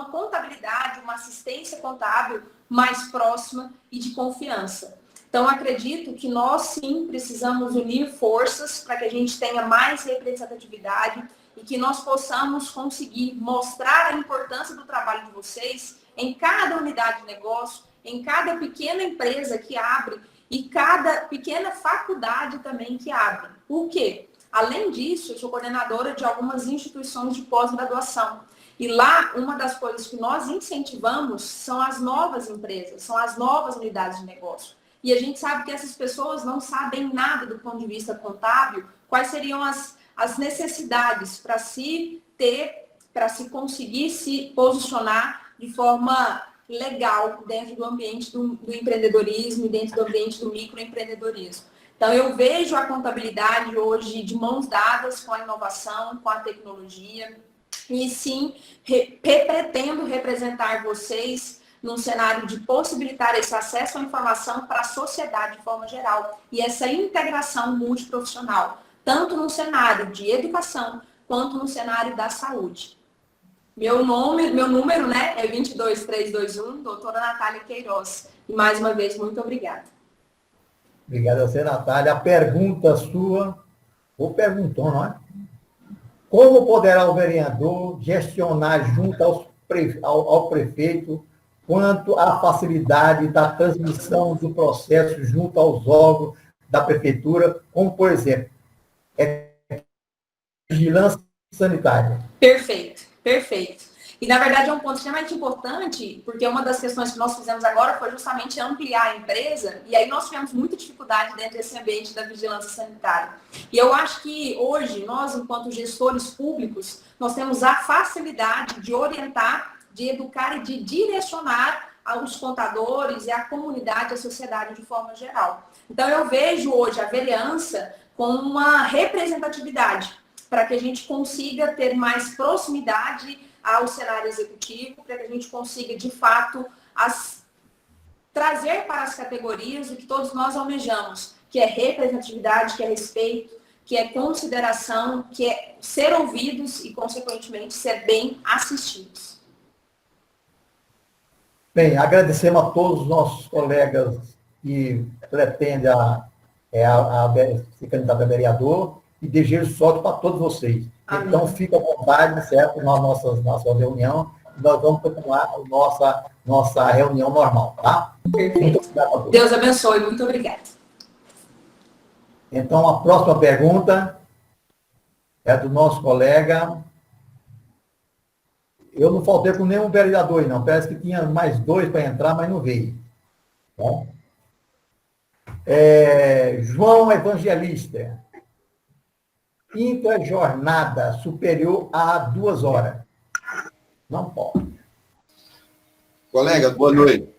S15: contabilidade, uma assistência contábil mais próxima e de confiança. Então, acredito que nós, sim, precisamos unir forças para que a gente tenha mais representatividade e que nós possamos conseguir mostrar a importância do trabalho de vocês em cada unidade de negócio, em cada pequena empresa que abre e cada pequena faculdade também que abre. Por quê? Além disso, eu sou coordenadora de algumas instituições de pós-graduação. E lá, uma das coisas que nós incentivamos são as novas empresas, são as novas unidades de negócio. E a gente sabe que essas pessoas não sabem nada do ponto de vista contábil, quais seriam as necessidades para se conseguir se posicionar de forma legal dentro do ambiente do empreendedorismo e dentro do ambiente do microempreendedorismo. Então, eu vejo a contabilidade hoje de mãos dadas com a inovação, com a tecnologia, e sim, pretendo representar vocês num cenário de possibilitar esse acesso à informação para a sociedade de forma geral e essa integração multiprofissional, tanto no cenário de educação quanto no cenário da saúde. Meu número, né, é 22321, doutora Natália Queiroz. E mais uma vez, muito obrigada.
S3: Obrigado a você, Natália. A pergunta sua, ou perguntou, não é? Como poderá o vereador gestionar junto ao prefeito quanto à facilidade da transmissão do processo junto aos órgãos da prefeitura, como, por exemplo, vigilância sanitária?
S15: Perfeito, perfeito. E, na verdade, é um ponto extremamente importante, porque uma das questões que nós fizemos agora foi justamente ampliar a empresa, e aí nós tivemos muita dificuldade dentro desse ambiente da vigilância sanitária. E eu acho que hoje, nós, enquanto gestores públicos, nós temos a facilidade de orientar, de educar e de direcionar aos contadores e à comunidade, à sociedade de forma geral. Então, eu vejo hoje a vereança como uma representatividade, para que a gente consiga ter mais proximidade ao cenário executivo, para que a gente consiga, de fato, trazer para as categorias o que todos nós almejamos, que é representatividade, que é respeito, que é consideração, que é ser ouvidos e, consequentemente, ser bem assistidos.
S3: Bem, agradecemos a todos os nossos colegas que pretendem ser candidato a vereador e desejo sorte para todos vocês. Amém. Então, fica à vontade, certo? Na nossa reunião, nós vamos continuar a nossa reunião normal, tá?
S15: Perfeito. Muito obrigado a todos. Deus abençoe, muito obrigada.
S3: Então, a próxima pergunta é do nosso colega eu não faltei com nenhum vereador, não. Parece que tinha mais 2 para entrar, mas não veio. Tá? João Evangelista. Intrajornada superior a 2 horas. Não pode.
S16: Colega, boa noite.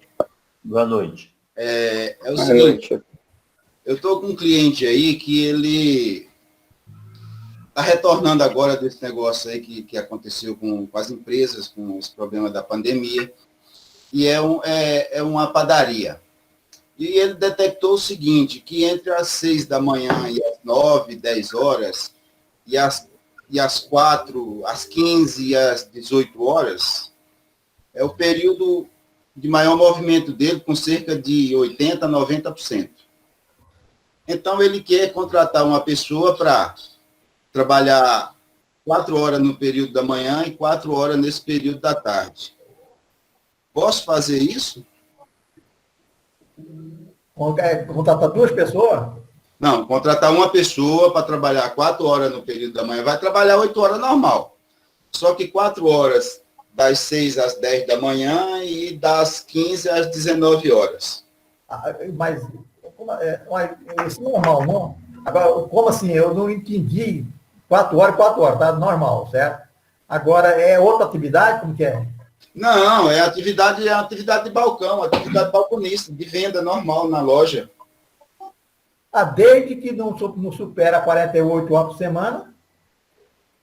S2: Boa noite.
S16: É o seguinte, eu estou com um cliente aí que ele está retornando agora desse negócio aí que aconteceu com as empresas, com esse problema da pandemia, e é uma padaria. E ele detectou o seguinte, que entre as 6 da manhã e as 9, 10 horas, e às 4, às 15 e às 18 horas, é o período de maior movimento dele, com cerca de 80% a 90%. Então, ele quer contratar uma pessoa para trabalhar 4 horas no período da manhã e 4 horas nesse período da tarde. Posso fazer isso?
S3: Contratar 2 pessoas?
S16: Não, contratar uma pessoa para trabalhar 4 horas no período da manhã, vai trabalhar 8 horas normal. Só que 4 horas das 6 às 10 da manhã e das 15 às 19 horas.
S3: Mas isso é normal, não? Agora, como assim? Eu não entendi. 4 horas, tá normal, certo? Agora, é outra atividade? Como que é?
S16: Não, é atividade de balcão, atividade balconista, de venda normal na loja.
S3: Desde que não supera 48 horas por semana,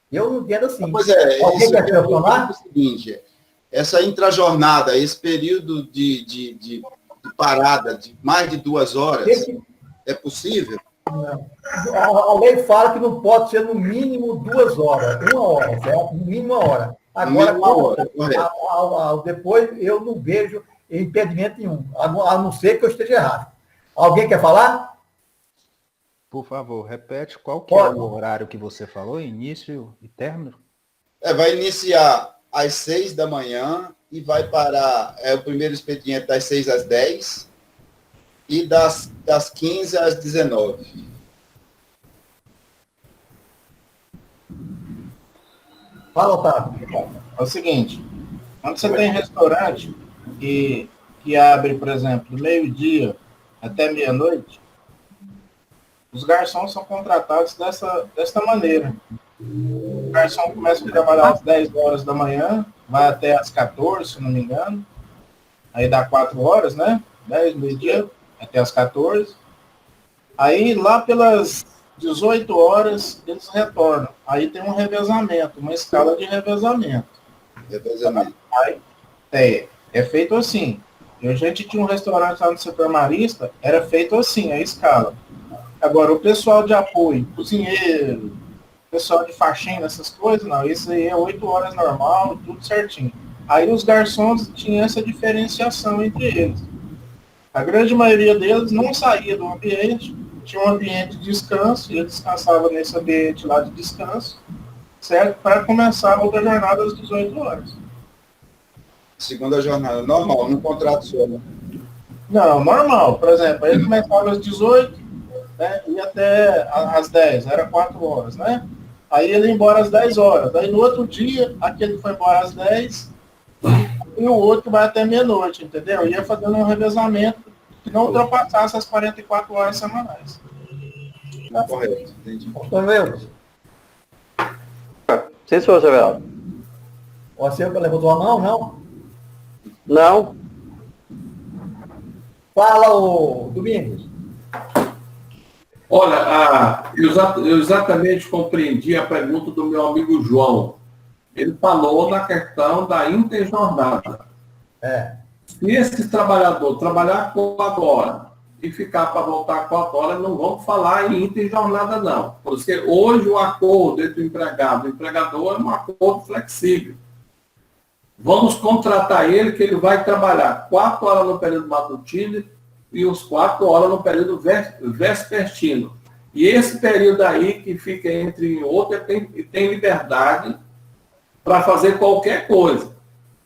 S3: eu não entendo assim.
S16: Pois é,
S3: alguém quer questionar?
S16: É o seguinte, essa intrajornada, esse período de parada de mais de 2 horas, é possível?
S3: Não. A lei fala que não pode ser no mínimo 2 horas, 1 hora, certo? No mínimo 1 hora. Agora, depois eu não vejo impedimento nenhum, a não ser que eu esteja errado. Alguém quer falar?
S10: Por favor, repete qual que é o horário que você falou, início e término?
S16: Vai iniciar às 6 da manhã e vai parar, o primeiro expediente das 6 às 10 e das 15 às 19.
S3: Fala, Otávio.
S1: É o seguinte, quando você tem restaurante que abre, por exemplo, do meio-dia até meia-noite, os garçons são contratados dessa maneira. O garçom começa a trabalhar às 10 horas da manhã, vai até às 14, se não me engano. Aí dá 4 horas, né? 10, meio-dia, até às 14. Aí, lá pelas 18 horas, eles retornam. Aí tem um revezamento, uma escala de revezamento. Aí, é feito assim. A gente tinha um restaurante lá no setor marista, era feito assim, a escala. Agora, o pessoal de apoio, cozinheiro, pessoal de faxina, essas coisas, não. Isso aí é 8 horas normal, tudo certinho. Aí os garçons tinham essa diferenciação entre eles. A grande maioria deles não saía do ambiente, tinha um ambiente de descanso, e eles descansavam nesse ambiente lá de descanso, certo? Para começar a outra jornada às 18 horas.
S16: Segunda jornada, normal, num contrato só, né?
S1: Não, normal. Por exemplo, aí começava às 18, né, e até às 10, era 4 horas, né? Aí ele ia embora às 10 horas. Aí no outro dia, aquele foi embora às 10, e o outro vai até meia-noite, entendeu? Ia fazendo um revezamento que não ultrapassasse as 44 horas semanais.
S16: Correto, entendi.
S2: Sim, senhor Severino.
S3: Você levantou a mão, não?
S2: Não.
S3: Fala, ô Domingos.
S13: Olha, eu exatamente compreendi a pergunta do meu amigo João. Ele falou na questão da interjornada. Se esse trabalhador trabalhar 4 horas e ficar para voltar 4 horas, não vamos falar em interjornada, não. Porque hoje o acordo entre o empregado e o empregador é um acordo flexível. Vamos contratar ele, que ele vai trabalhar 4 horas no período matutino e os 4 horas no período vespertino. E esse período aí, que fica entre um e outro, tem liberdade para fazer qualquer coisa.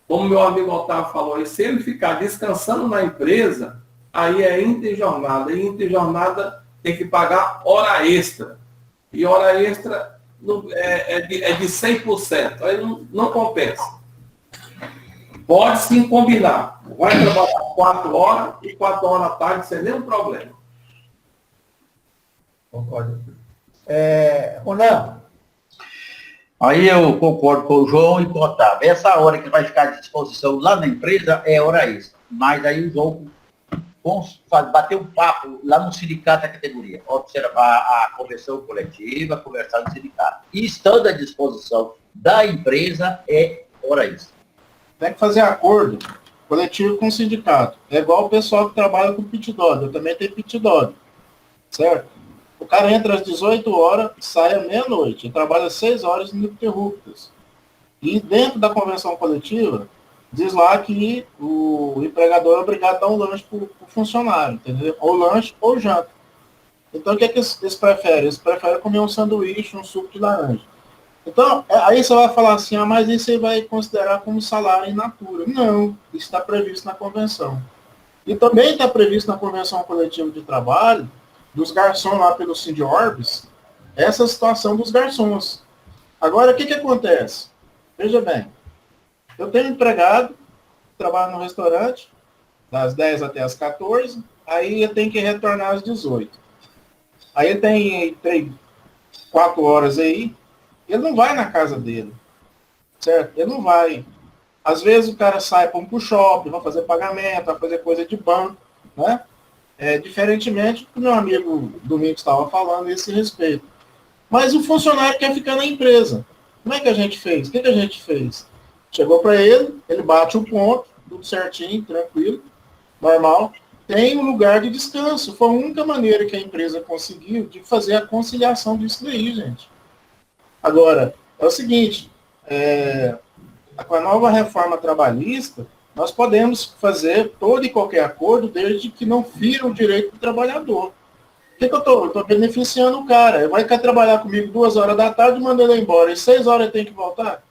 S13: Como meu amigo Otávio falou, e se ele ficar descansando na empresa, aí é interjornada. E interjornada tem que pagar hora extra. E hora extra é de 100%. Aí não compensa. Pode sim combinar. Vai trabalhar 4 horas e 4 horas da tarde sem nenhum problema.
S3: Concordo. Ronan.
S6: Aí eu concordo com o João e com o Otávio. Essa hora que vai ficar à disposição lá na empresa é hora extra. Mas aí o João bater um papo lá no sindicato da categoria, observar a convenção coletiva, conversar no sindicato. E estando à disposição da empresa é hora extra.
S1: Tem que fazer acordo coletivo com o sindicato. É igual o pessoal que trabalha com pit dog. Eu também tenho pit dog. Certo? O cara entra às 18 horas, sai à meia-noite. Ele trabalha 6 horas ininterruptas. E dentro da convenção coletiva, diz lá que o empregador é obrigado a dar um lanche para o funcionário, entendeu? Ou lanche ou janta. Então, o que é que eles preferem? Eles preferem comer um sanduíche, um suco de laranja. Então, aí você vai falar assim, mas isso você vai considerar como salário in natura. Não, isso está previsto na convenção. E também está previsto na convenção coletiva de trabalho, dos garçons lá pelo Sindiorgs, essa situação dos garçons. Agora, o que acontece? Veja bem, eu tenho um empregado, trabalho no restaurante, das 10 até as 14, aí eu tenho que retornar às 18. Aí ele tem 4 horas aí, ele não vai na casa dele, certo? Ele não vai. Às vezes o cara sai para um shopping, vai fazer pagamento, vai fazer coisa de banco, né? Diferentemente do que o meu amigo Domingos estava falando a esse respeito. Mas o funcionário quer ficar na empresa. Como é que a gente fez? O que a gente fez? Chegou para ele bate o ponto, tudo certinho, tranquilo, normal. Tem um lugar de descanso. Foi a única maneira que a empresa conseguiu de fazer a conciliação disso daí, gente. Agora, é o seguinte, com a nova reforma trabalhista, nós podemos fazer todo e qualquer acordo desde que não fira o direito do trabalhador. O que eu estou beneficiando o cara? Ele vai querer trabalhar comigo 2 horas da tarde e manda ele embora. E 6 horas ele tem que voltar?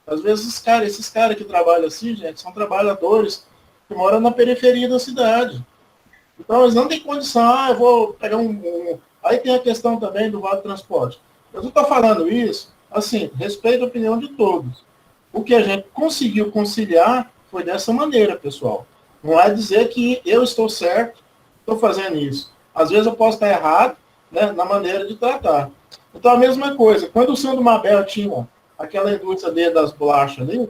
S1: Às vezes esses caras que trabalham assim, gente, são trabalhadores que moram na periferia da cidade. Então eles não têm condição, eu vou pegar Aí tem a questão também do Vale Transporte. Eu não estou falando isso, assim, respeito a opinião de todos. O que a gente conseguiu conciliar foi dessa maneira, pessoal. Não é dizer que eu estou certo, estou fazendo isso. Às vezes eu posso estar errado, né, na maneira de tratar. Então, a mesma coisa. Quando o Sandro Mabel tinha aquela indústria dele das bolachas ali,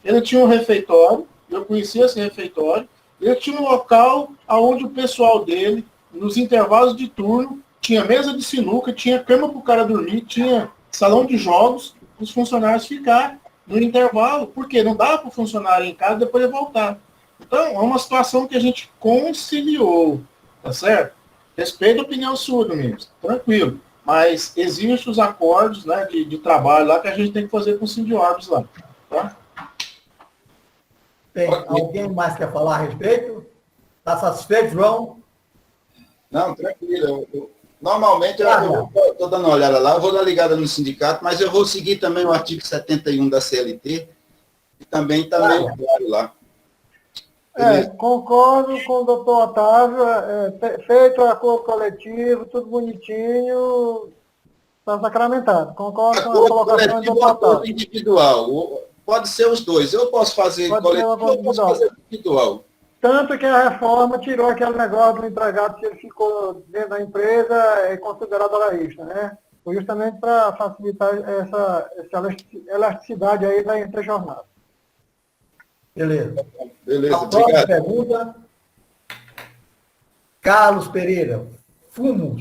S1: ele tinha um refeitório, eu conhecia esse refeitório, ele tinha um local onde o pessoal dele, nos intervalos de turno, tinha mesa de sinuca, tinha cama para o cara dormir, tinha salão de jogos, os funcionários ficar no intervalo, porque não dava para o funcionário ir em casa e depois ele voltar. Então, é uma situação que a gente conciliou, tá certo? Respeito a opinião sua, Domingos, tranquilo. Mas existem os acordos, né, de trabalho lá que a gente tem que fazer com o Sindiorgs lá, tá?
S3: Tem alguém mais quer falar a respeito? Está satisfeito, João?
S16: Não, tranquilo. Normalmente, eu estou dando uma olhada lá, eu vou dar ligada no sindicato, mas eu vou seguir também o artigo 71 da CLT, e também está meio claro lá.
S9: Concordo com o doutor Otávio, feito o acordo coletivo, tudo bonitinho, está sacramentado. Concordo com a colocação do doutor Otávio.
S16: Individual, pode ser os dois. Eu posso fazer coletivo, eu posso fazer individual.
S9: Tanto que a reforma tirou aquele negócio do empregado que ele ficou dentro da empresa é considerado hora extra, né? Foi justamente para facilitar essa elasticidade aí da entrejornada.
S3: Beleza.
S16: Beleza,
S3: a próxima
S16: obrigado.
S3: Pergunta. Carlos Pereira, fumos.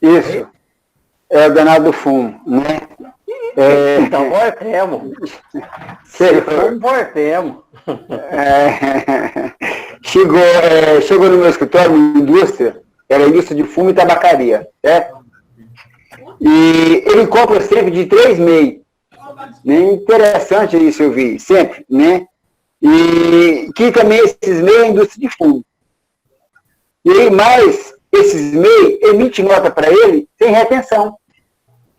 S12: Isso. É o danado do fumo, né?
S2: Então, voltemos. Voltemos.
S12: Chegou no meu escritório, uma indústria, era indústria de fumo e tabacaria, certo? E ele compra sempre de 3,5. Né? Interessante isso eu vi, sempre, né? E que também esses MEI é indústria de fumo. E aí, mais esses MEI emite nota para ele sem retenção.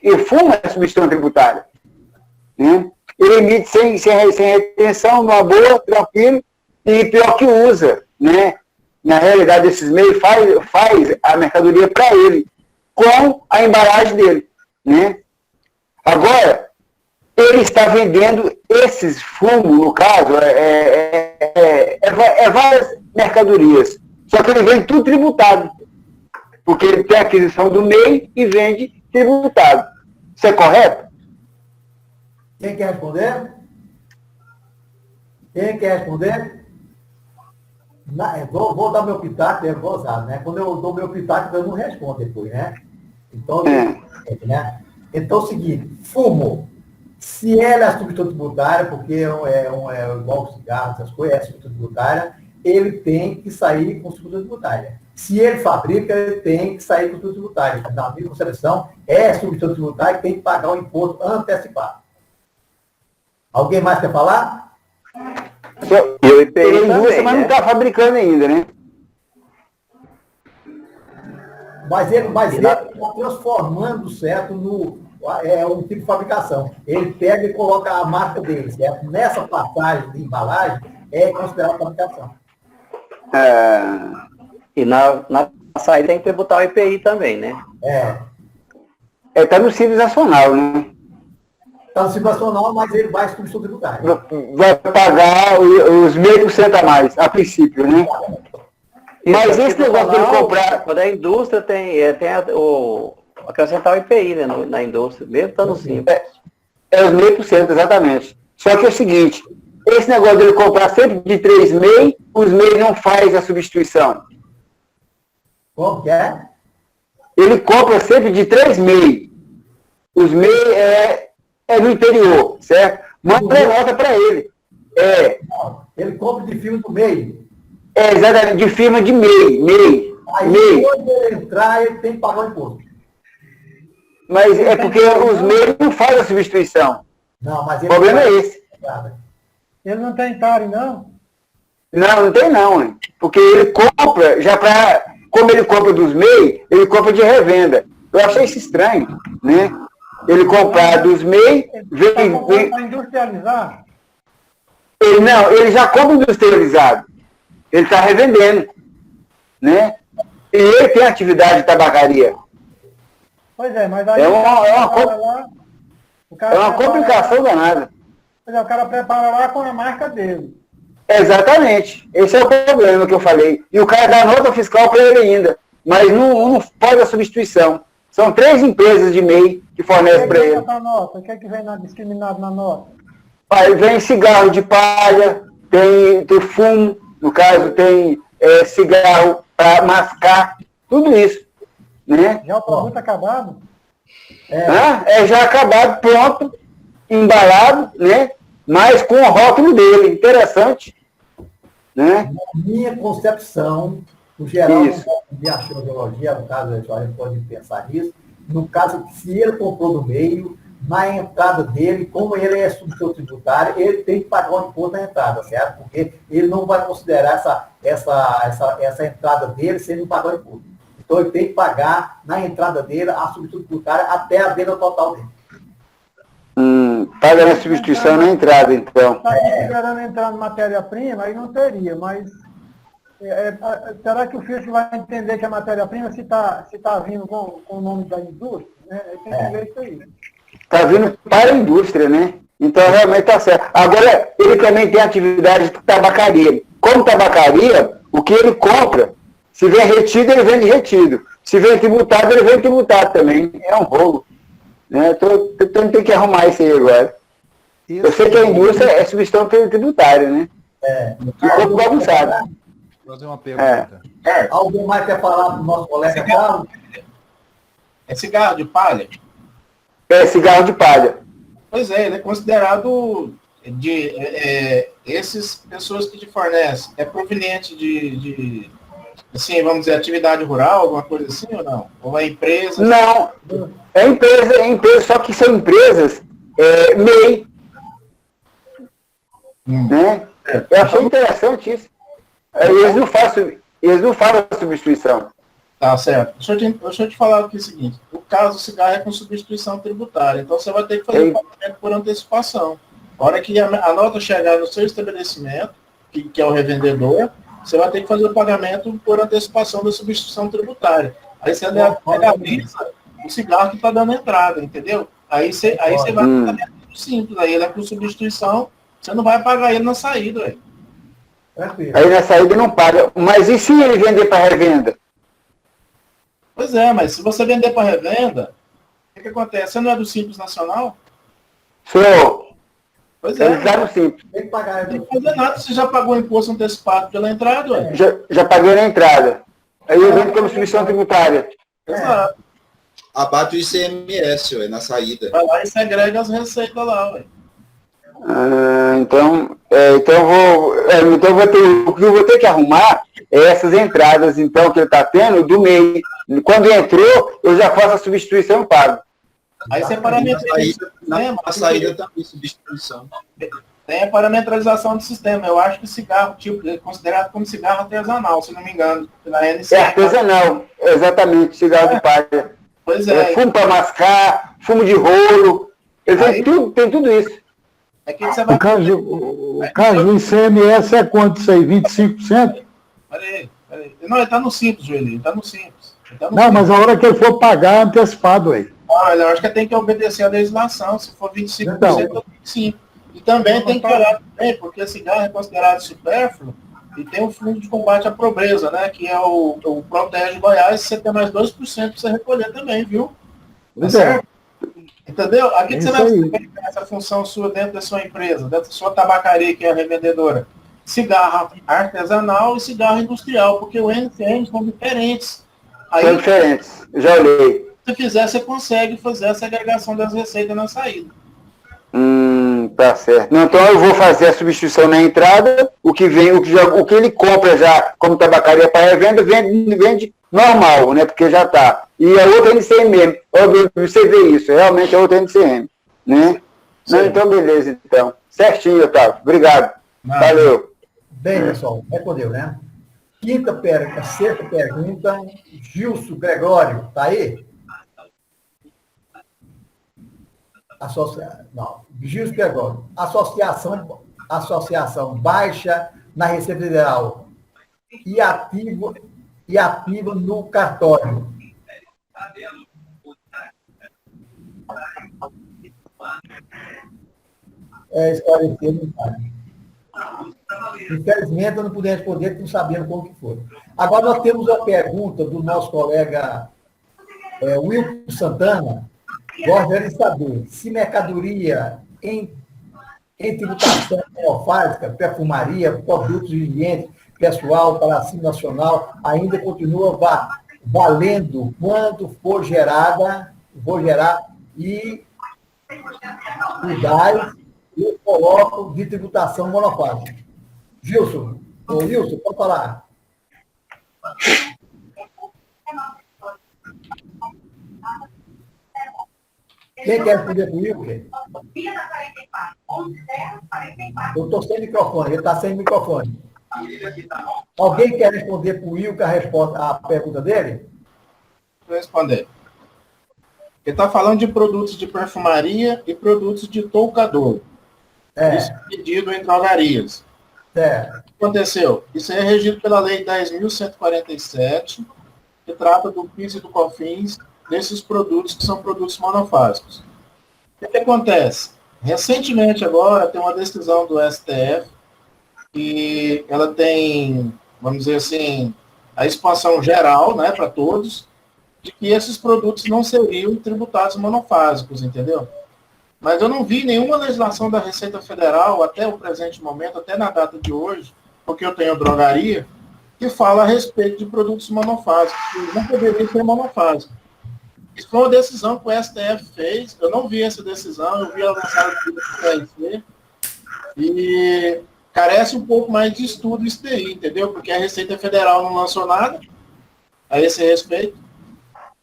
S12: E fumo é substituição tributária. Né? Ele emite sem retenção, numa boa, tranquilo, e pior que usa. Né? Na realidade, esses MEI faz a mercadoria para ele, com a embalagem dele. Né? Agora, ele está vendendo esses fumos, no caso, várias mercadorias. Só que ele vende tudo tributado. Porque ele tem a aquisição do MEI e vende tributado. Isso é correto?
S3: Quem quer responder? Quem quer responder? Vou dar meu pitaco, é gozado, né? Quando eu dou meu pitaco, eu não respondo depois, né? Então, né? Então é o seguinte, fumo. Se ela é substituto tributária, porque é igual o cigarro, essas coisas, é substituto tributária, ele tem que sair com substituto tributária. Se ele fabrica, ele tem que sair com substituto tributário. Na minha concepção, é substituto tributário que tem que pagar o imposto antecipado. Alguém mais quer falar?
S12: E o IPI também, mas não está fabricando ainda, né?
S3: Mas ele está transformando, certo, um tipo de fabricação. Ele pega e coloca a marca dele, certo? Nessa passagem de embalagem, é considerado fabricação.
S2: E na saída tem que tributar o IPI também, né?
S12: Está no Simples Nacional, né?
S3: Está no Simples Nacional, mas ele vai substituir tributário.
S12: Vai pagar os 0,5% a mais, a princípio, né? Mas esse negócio dele comprar...
S2: Quando a indústria tem acrescentar o IPI, né, na indústria, mesmo estando simples.
S12: É os 0,5%, exatamente. Só que é o seguinte, esse negócio dele comprar sempre de 3 MEI, os MEI não faz a substituição.
S3: Como que é?
S12: Ele compra sempre de 3 MEI. Os MEI é no interior, certo? Manda nota para ele.
S3: Ele compra de firma do MEI.
S12: Exatamente, de firma de MEI.
S3: Aí, quando ele entrar, ele tem que pagar o imposto.
S12: Mas é porque os MEI não fazem a substituição.
S3: Não, mas
S12: o problema é esse.
S9: Ele não tem TARI, não?
S12: Não tem não, hein? Porque ele compra, já para... Como ele compra dos MEI, ele compra de revenda. Eu achei isso estranho, né? Ele comprar dos MEI, vem...
S9: Para industrializar?
S12: Ele já compra industrializado. Ele está revendendo, né? E ele tem atividade de tabacaria.
S9: Pois é, mas aí...
S12: É uma complicação danada.
S9: Pois é, o cara prepara lá com a marca dele.
S12: Exatamente. Esse é o problema que eu falei. E o cara dá nota fiscal para ele ainda. Mas não pode a substituição. São 3 empresas de MEI que fornecem para ele.
S9: O que é que vem discriminado na nota?
S12: Aí vem cigarro de palha, tem fumo, no caso tem cigarro para mascar, tudo isso. Né?
S9: Já o produto acabado?
S12: Já acabado, pronto, embalado, né? Mas com o rótulo dele, interessante. Né?
S3: Na minha concepção, o geral de axiologia, no caso, a gente pode pensar nisso, no caso, se ele comprou no meio, na entrada dele, como ele é substituto tributário, ele tem que pagar o imposto na entrada, certo? Porque ele não vai considerar essa entrada dele se ele não pagar o imposto. Então, ele tem que pagar na entrada dele a substituto tributária até a venda total dele.
S12: Paga na substituição na entrada, então.
S9: Está esperando entrar em matéria-prima, aí não teria, mas será que o fisco vai entender que a matéria-prima, se tá vindo com o nome da indústria, né? Ele tem que ver isso aí.
S12: Está vindo para a indústria, né? Então, realmente está certo. Agora, ele também tem atividade de tabacaria. Como tabacaria, o que ele compra, se vem retido, ele vende retido. Se vem tributado, ele vende tributado também. É um rolo. Né? Então tem que arrumar isso aí agora. Isso. Eu sei que a indústria é substituição tributária, né? Ficou bagunçado.
S10: Vou fazer uma pergunta.
S3: Alguém mais quer falar para o nosso colega Carlos?
S1: É cigarro de palha?
S12: É cigarro de palha.
S1: Pois é, ele é considerado essas pessoas que te fornecem, é proveniente de assim, vamos dizer, atividade rural, alguma coisa assim ou não? Ou é empresa?
S12: Não, é empresa, só que são empresas MEI. Né? Eu achei interessante isso. Eles não fazem a substituição.
S1: Tá certo. Deixa eu te falar aqui o seguinte. O caso do cigarro é com substituição tributária. Então você vai ter que fazer o pagamento por antecipação. A hora que a nota chegar no seu estabelecimento, que é o revendedor, você vai ter que fazer o pagamento por antecipação da substituição tributária. Aí você legaliza o cigarro que está dando entrada, entendeu? Aí você vai simples. Aí ele é por substituição, você não vai pagar ele na saída. Véio.
S12: Aí na saída não paga. Mas e se ele vender para revenda?
S1: Pois é, mas se você vender para revenda, o que acontece? Você não é do Simples Nacional?
S12: Sou.
S1: Pois é.
S12: Ele tá no Simples.
S3: Tem que pagar.
S1: Não tem que fazer nada, você já pagou o imposto antecipado pela entrada, ué.
S12: Já paguei na entrada. Aí eu vendo como substituição tributária.
S1: Exato.
S16: Abate o ICMS, ué, na saída.
S1: Vai lá e segrega as receitas lá, ué.
S12: Então eu vou ter, o que eu vou ter que arrumar é essas entradas, então, que ele está tendo do MEI. Quando entrou, eu já faço a substituição e pago.
S1: Aí você parametriza
S16: na saída também, substituição.
S1: Tem a parametrização do sistema. Eu acho que cigarro, tipo, é considerado como cigarro artesanal, se não me engano. Pela NC.
S12: É artesanal, exatamente, cigarro de palha.
S1: Pois é.
S12: Fumo para mascar, fumo de rolo, tem tudo isso.
S1: É que você vai...
S4: O caso do ICMS é quanto isso aí? 25%?
S1: Peraí. Não, ele está no Simples, Joeli. Ele está no Simples.
S4: Não, mas a hora que ele for pagar antecipado aí.
S1: Olha, eu acho que tem que obedecer a legislação. Se for 25%,
S4: então,
S1: é 25%. E também tem que olhar também, porque cigarro é considerado supérfluo e tem o Fundo de Combate à Pobreza, né? Que é o Protege Goiás, você tem mais 2% para você recolher também, viu? Tá certo? Entendeu? Aqui que você vai fazer essa função sua dentro da sua empresa, dentro da sua tabacaria, que é a revendedora. Cigarro artesanal e cigarro industrial, porque o NCM são diferentes. Aí,
S12: são diferentes, já olhei.
S1: Se fizer, você consegue fazer essa agregação das receitas na saída.
S12: Tá certo. Não, então eu vou fazer a substituição na entrada, o que ele compra já como tabacaria para revenda, vende normal, né? Porque já está. E a outra NCM mesmo. Você vê isso, realmente é outra NCM. Né? Não, então beleza, então. Certinho, Otávio. Obrigado. Valeu.
S3: Bem, pessoal, respondeu, né? Sexta pergunta, Gilson Gregório, tá aí? Gilson Gregório. Associação baixa na Receita Federal e ativa no cartório. Esclarecer, não sabe. Infelizmente, eu não pude responder, porque não sabendo como que foi. Agora, nós temos a pergunta do nosso colega Wilton Santana. Gostaria de saber se mercadoria em tributação monofásica, perfumaria, produtos de higiene pessoal, palácio nacional, ainda continua valendo quando for gerar e o gás eu coloco de tributação monofásica. Wilson, pode falar. Quem quer responder para o Wilker? Eu estou sem microfone, ele está sem microfone. Alguém quer responder para o Wilker a pergunta dele?
S1: Vou responder. Ele está falando de produtos de perfumaria e produtos de toucador. Isso é pedido em drogarias. O que aconteceu? Isso é regido pela Lei 10.147, que trata do PIS e do COFINS desses produtos que são produtos monofásicos. O que acontece? Recentemente agora tem uma decisão do STF que ela tem, vamos dizer assim, a expansão geral, né, para todos, de que esses produtos não seriam tributados monofásicos, entendeu? Mas eu não vi nenhuma legislação da Receita Federal, até o presente momento, até na data de hoje, porque eu tenho drogaria, que fala a respeito de produtos monofásicos, que não poderiam ser monofásicos. Isso foi uma decisão que o STF fez, eu não vi essa decisão, eu vi ela lançada pelo PRC, e carece um pouco mais de estudo isso daí, entendeu? Porque a Receita Federal não lançou nada a esse respeito,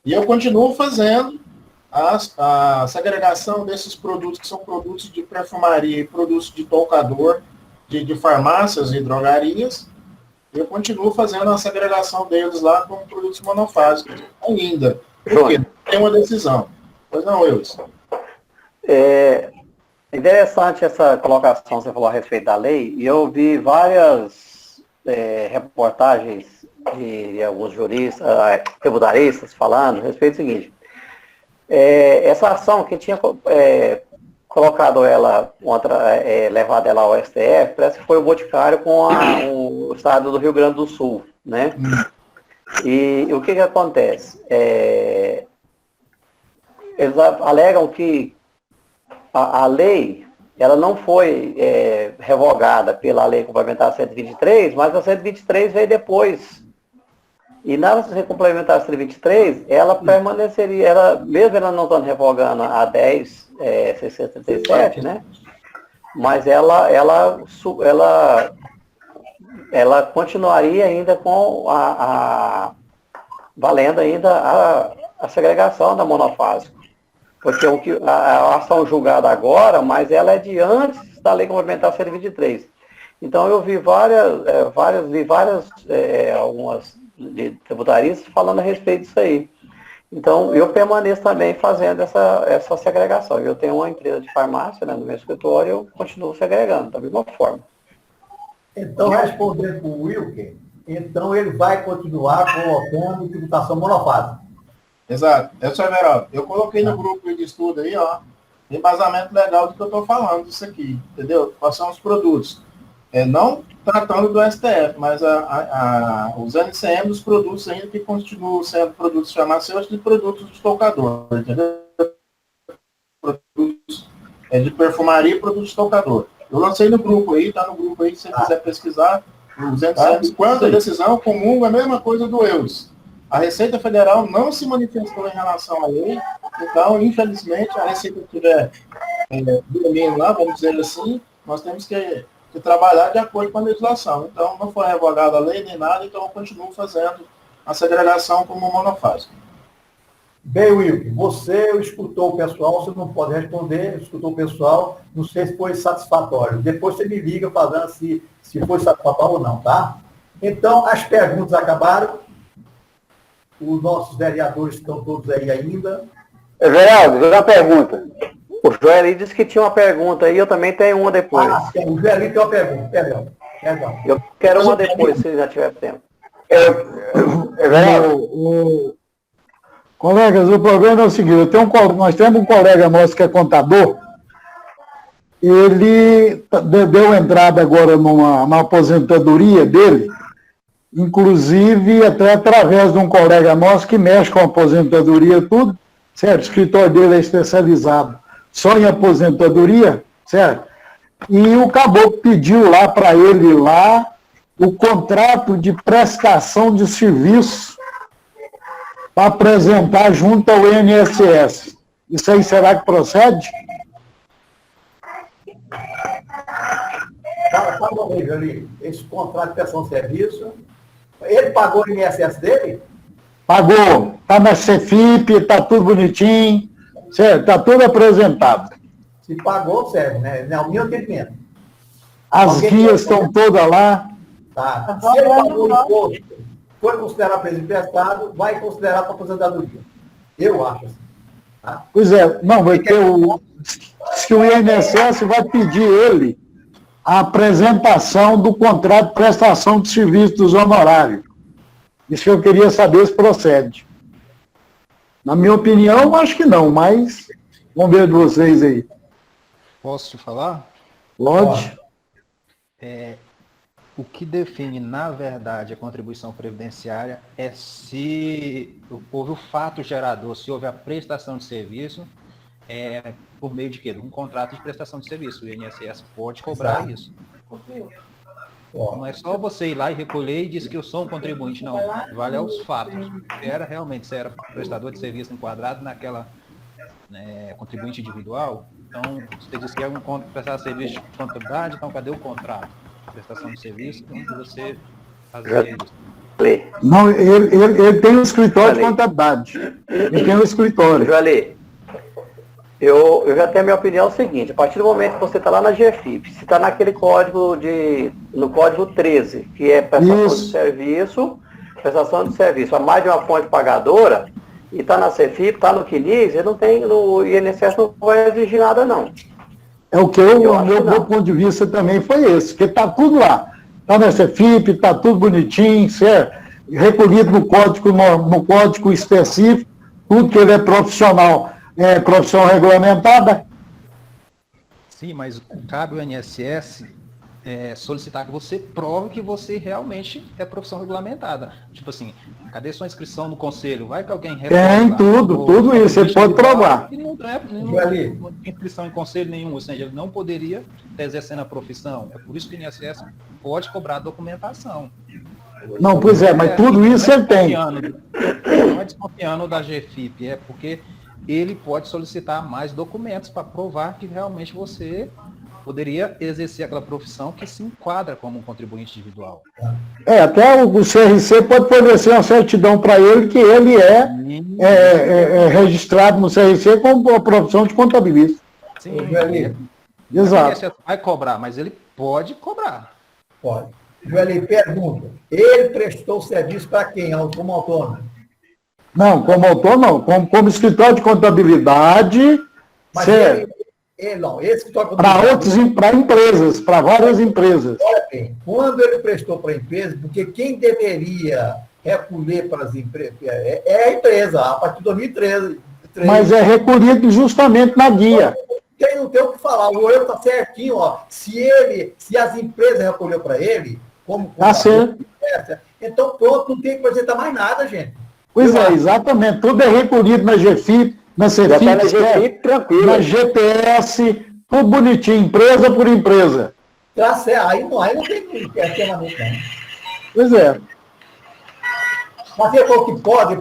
S1: e eu continuo fazendo a segregação desses produtos, que são produtos de perfumaria e produtos de toucador, de farmácias e drogarias, eu continuo fazendo a segregação deles lá como produtos monofásicos ainda. Por quê? Tem uma decisão. Pois não, Wilson.
S2: É interessante essa colocação que você falou a respeito da lei, e eu vi várias reportagens de alguns juristas, tributaristas falando a respeito do seguinte. Essa ação que tinha colocado ela, levado ela ao STF, parece que foi o Boticário com o estado do Rio Grande do Sul, né? E o que acontece? Eles alegam que a lei, ela não foi revogada pela lei complementar 123, mas a 123 veio depois. E na lei complementar 123, ela permaneceria, mesmo ela não estando revogando a 10.637, né? Mas ela continuaria ainda com valendo ainda a segregação da monofásica. Porque a ação julgada agora, mas ela é de antes da lei complementar 123. Então eu vi algumas de tributaristas falando a respeito disso aí. Então eu permaneço também fazendo essa segregação. Eu tenho uma empresa de farmácia, né, no meu escritório, eu continuo segregando da mesma forma.
S3: Então, respondendo para o Wilker, então ele vai continuar colocando tributação monofásica.
S1: Exato. Everaldo, eu coloquei no grupo de estudo aí, ó, embasamento legal do que eu estou falando disso aqui, entendeu? Quais são os produtos? Não tratando do STF, mas os NCM dos produtos ainda que continuam sendo produtos farmacêuticos e produtos de tocador, entendeu? Produtos de perfumaria e produtos de tocador. Eu lancei no grupo aí, tá no grupo aí, se você quiser pesquisar, os NCMs, quando a decisão comum é a mesma coisa do EUS. A Receita Federal não se manifestou em relação à lei, então, infelizmente, a Receita estiver dormindo lá, vamos dizer assim, nós temos que trabalhar de acordo com a legislação. Então, não foi revogada a lei nem nada, então eu continuo fazendo a segregação como monofásica.
S3: Bem, Wilker, você escutou o pessoal, você não pode responder, escutou o pessoal, não sei se foi satisfatório. Depois você me liga falando se foi satisfatório ou não, tá? Então, as perguntas acabaram. Os nossos vereadores estão todos aí ainda.
S2: Geraldo, uma pergunta. O Joeli disse que tinha uma pergunta aí, eu também tenho uma depois.
S3: O Joeli tem uma pergunta, perdão.
S2: Eu quero uma depois, se já tiver tempo.
S4: Colegas, o problema é o seguinte, nós temos um colega nosso que é contador, ele deu entrada agora numa aposentadoria dele, inclusive até através de um colega nosso que mexe com aposentadoria tudo, certo? O escritório dele é especializado só em aposentadoria, certo? E o caboclo pediu lá para ele lá o contrato de prestação de serviço para apresentar junto ao INSS. Isso aí será que procede?
S3: Fala comigo ali, esse contrato de prestação de serviço, ele pagou o INSS dele?
S4: Pagou, está na CEFIP, está tudo bonitinho, certo? Está tudo apresentado.
S3: Se pagou, serve, né? Não, meu entendimento.
S4: As guias estão todas lá.
S3: Tá. Se ele pagou o imposto, foi considerado preso emprestado, vai considerar para aposentadoria. Eu acho assim. Tá?
S4: Pois é, não, vai ter se o INSS vai pedir ele a apresentação do contrato de prestação de serviço dos honorários. Isso que eu queria saber se procede. Na minha opinião, eu acho que não, mas vamos ver de vocês aí.
S10: Posso te falar?
S4: Pode.
S10: O que define, na verdade, a contribuição previdenciária é se houve o fato gerador, se houve a prestação de serviço, por meio de quê? De um contrato de prestação de serviço. O INSS pode cobrar isso. Não é só você ir lá e recolher e dizer que eu sou um contribuinte, não. Vale aos fatos. Se era prestador de serviço enquadrado naquela contribuinte individual, então você disse que é um prestador de serviço de contabilidade, então cadê o contrato? Prestação de serviço, então você fazer isso.
S4: Não, ele tem um escritório de contabilidade. Ele tem um escritório.
S2: Joali, eu já tenho a minha opinião seguinte, a partir do momento que você está lá na GFIP, se está naquele código no código 13, que é prestação de serviço a mais de uma fonte pagadora, e está na CEFIP, está no CNIS, ele não tem, no INSS não vai exigir nada não.
S4: É o que o meu ponto de vista também foi esse, porque está tudo lá. Está na CEFIP, está tudo bonitinho, certo? Recolhido no código específico, tudo que ele é profissional, profissão regulamentada.
S10: Sim, mas cabe ao INSS solicitar que você prove que você realmente é profissão regulamentada. Tipo assim, cadê sua inscrição no conselho? Vai que alguém
S4: Tem tudo isso, você pode provar.
S10: E não tem inscrição em conselho nenhum, ou seja, ele não poderia estar exercendo a profissão. É por isso que o INSS pode cobrar documentação.
S4: Não, pois é, mas tudo isso ele tem.
S10: Não é desconfiando da GFIP, é porque ele pode solicitar mais documentos para provar que realmente você poderia exercer aquela profissão que se enquadra como um contribuinte individual.
S4: Até o CRC pode fornecer uma certidão para ele que ele é registrado no CRC como uma profissão de contabilista.
S10: Sim,
S4: exato.
S10: Ele vai cobrar, mas ele pode cobrar.
S3: Pode. Joeli, pergunta. Ele prestou serviço para quem? Como autônomo?
S4: Não, como autônomo, não. Como escritório de contabilidade.
S3: Mas esse
S4: para empresas, para várias empresas.
S3: Olha bem, quando ele prestou para a empresa, porque quem deveria recolher para as empresas é a empresa, a partir de 2013.
S4: Mas é recolhido justamente na guia.
S3: Quem não tem o que falar, o eu está certinho, ó. Se as empresas recolheu para ele, como
S4: certo.
S3: Então pronto, não tem que apresentar mais nada, gente.
S4: Pois exatamente, tudo é recolhido na GFIP, na CFIP, na GTS, tudo bonitinho, empresa por empresa.
S3: Aí não tem questionamento, não.
S4: Pois é.
S3: Mas ele falou que pode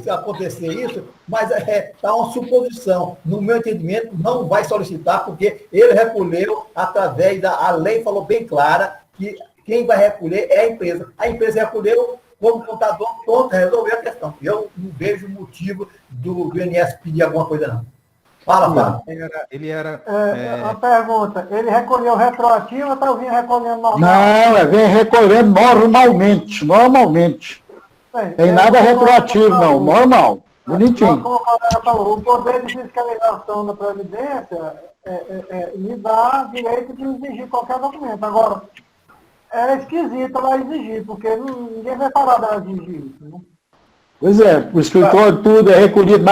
S3: acontecer isso, mas está uma suposição. No meu entendimento, não vai solicitar, porque ele recolheu através a lei falou bem clara que quem vai recolher é a empresa. A empresa recolheu, como contador, pronto, resolveu a questão. Eu não vejo motivo do INSS pedir alguma coisa, não. Fala.
S10: Ele era
S9: uma pergunta, ele recolheu retroativo ou está vindo recolhendo normal?
S4: Não, vem recolhendo normalmente. Tem nada retroativo, não, normal, bonitinho.
S9: Como o colega falou, o poder de fiscalização da Previdência lhe dá direito de exigir qualquer documento. Agora, é esquisito ela exigir, porque ninguém vai parar dela exigir isso, né?
S4: Pois é, o escritório tudo é recolhido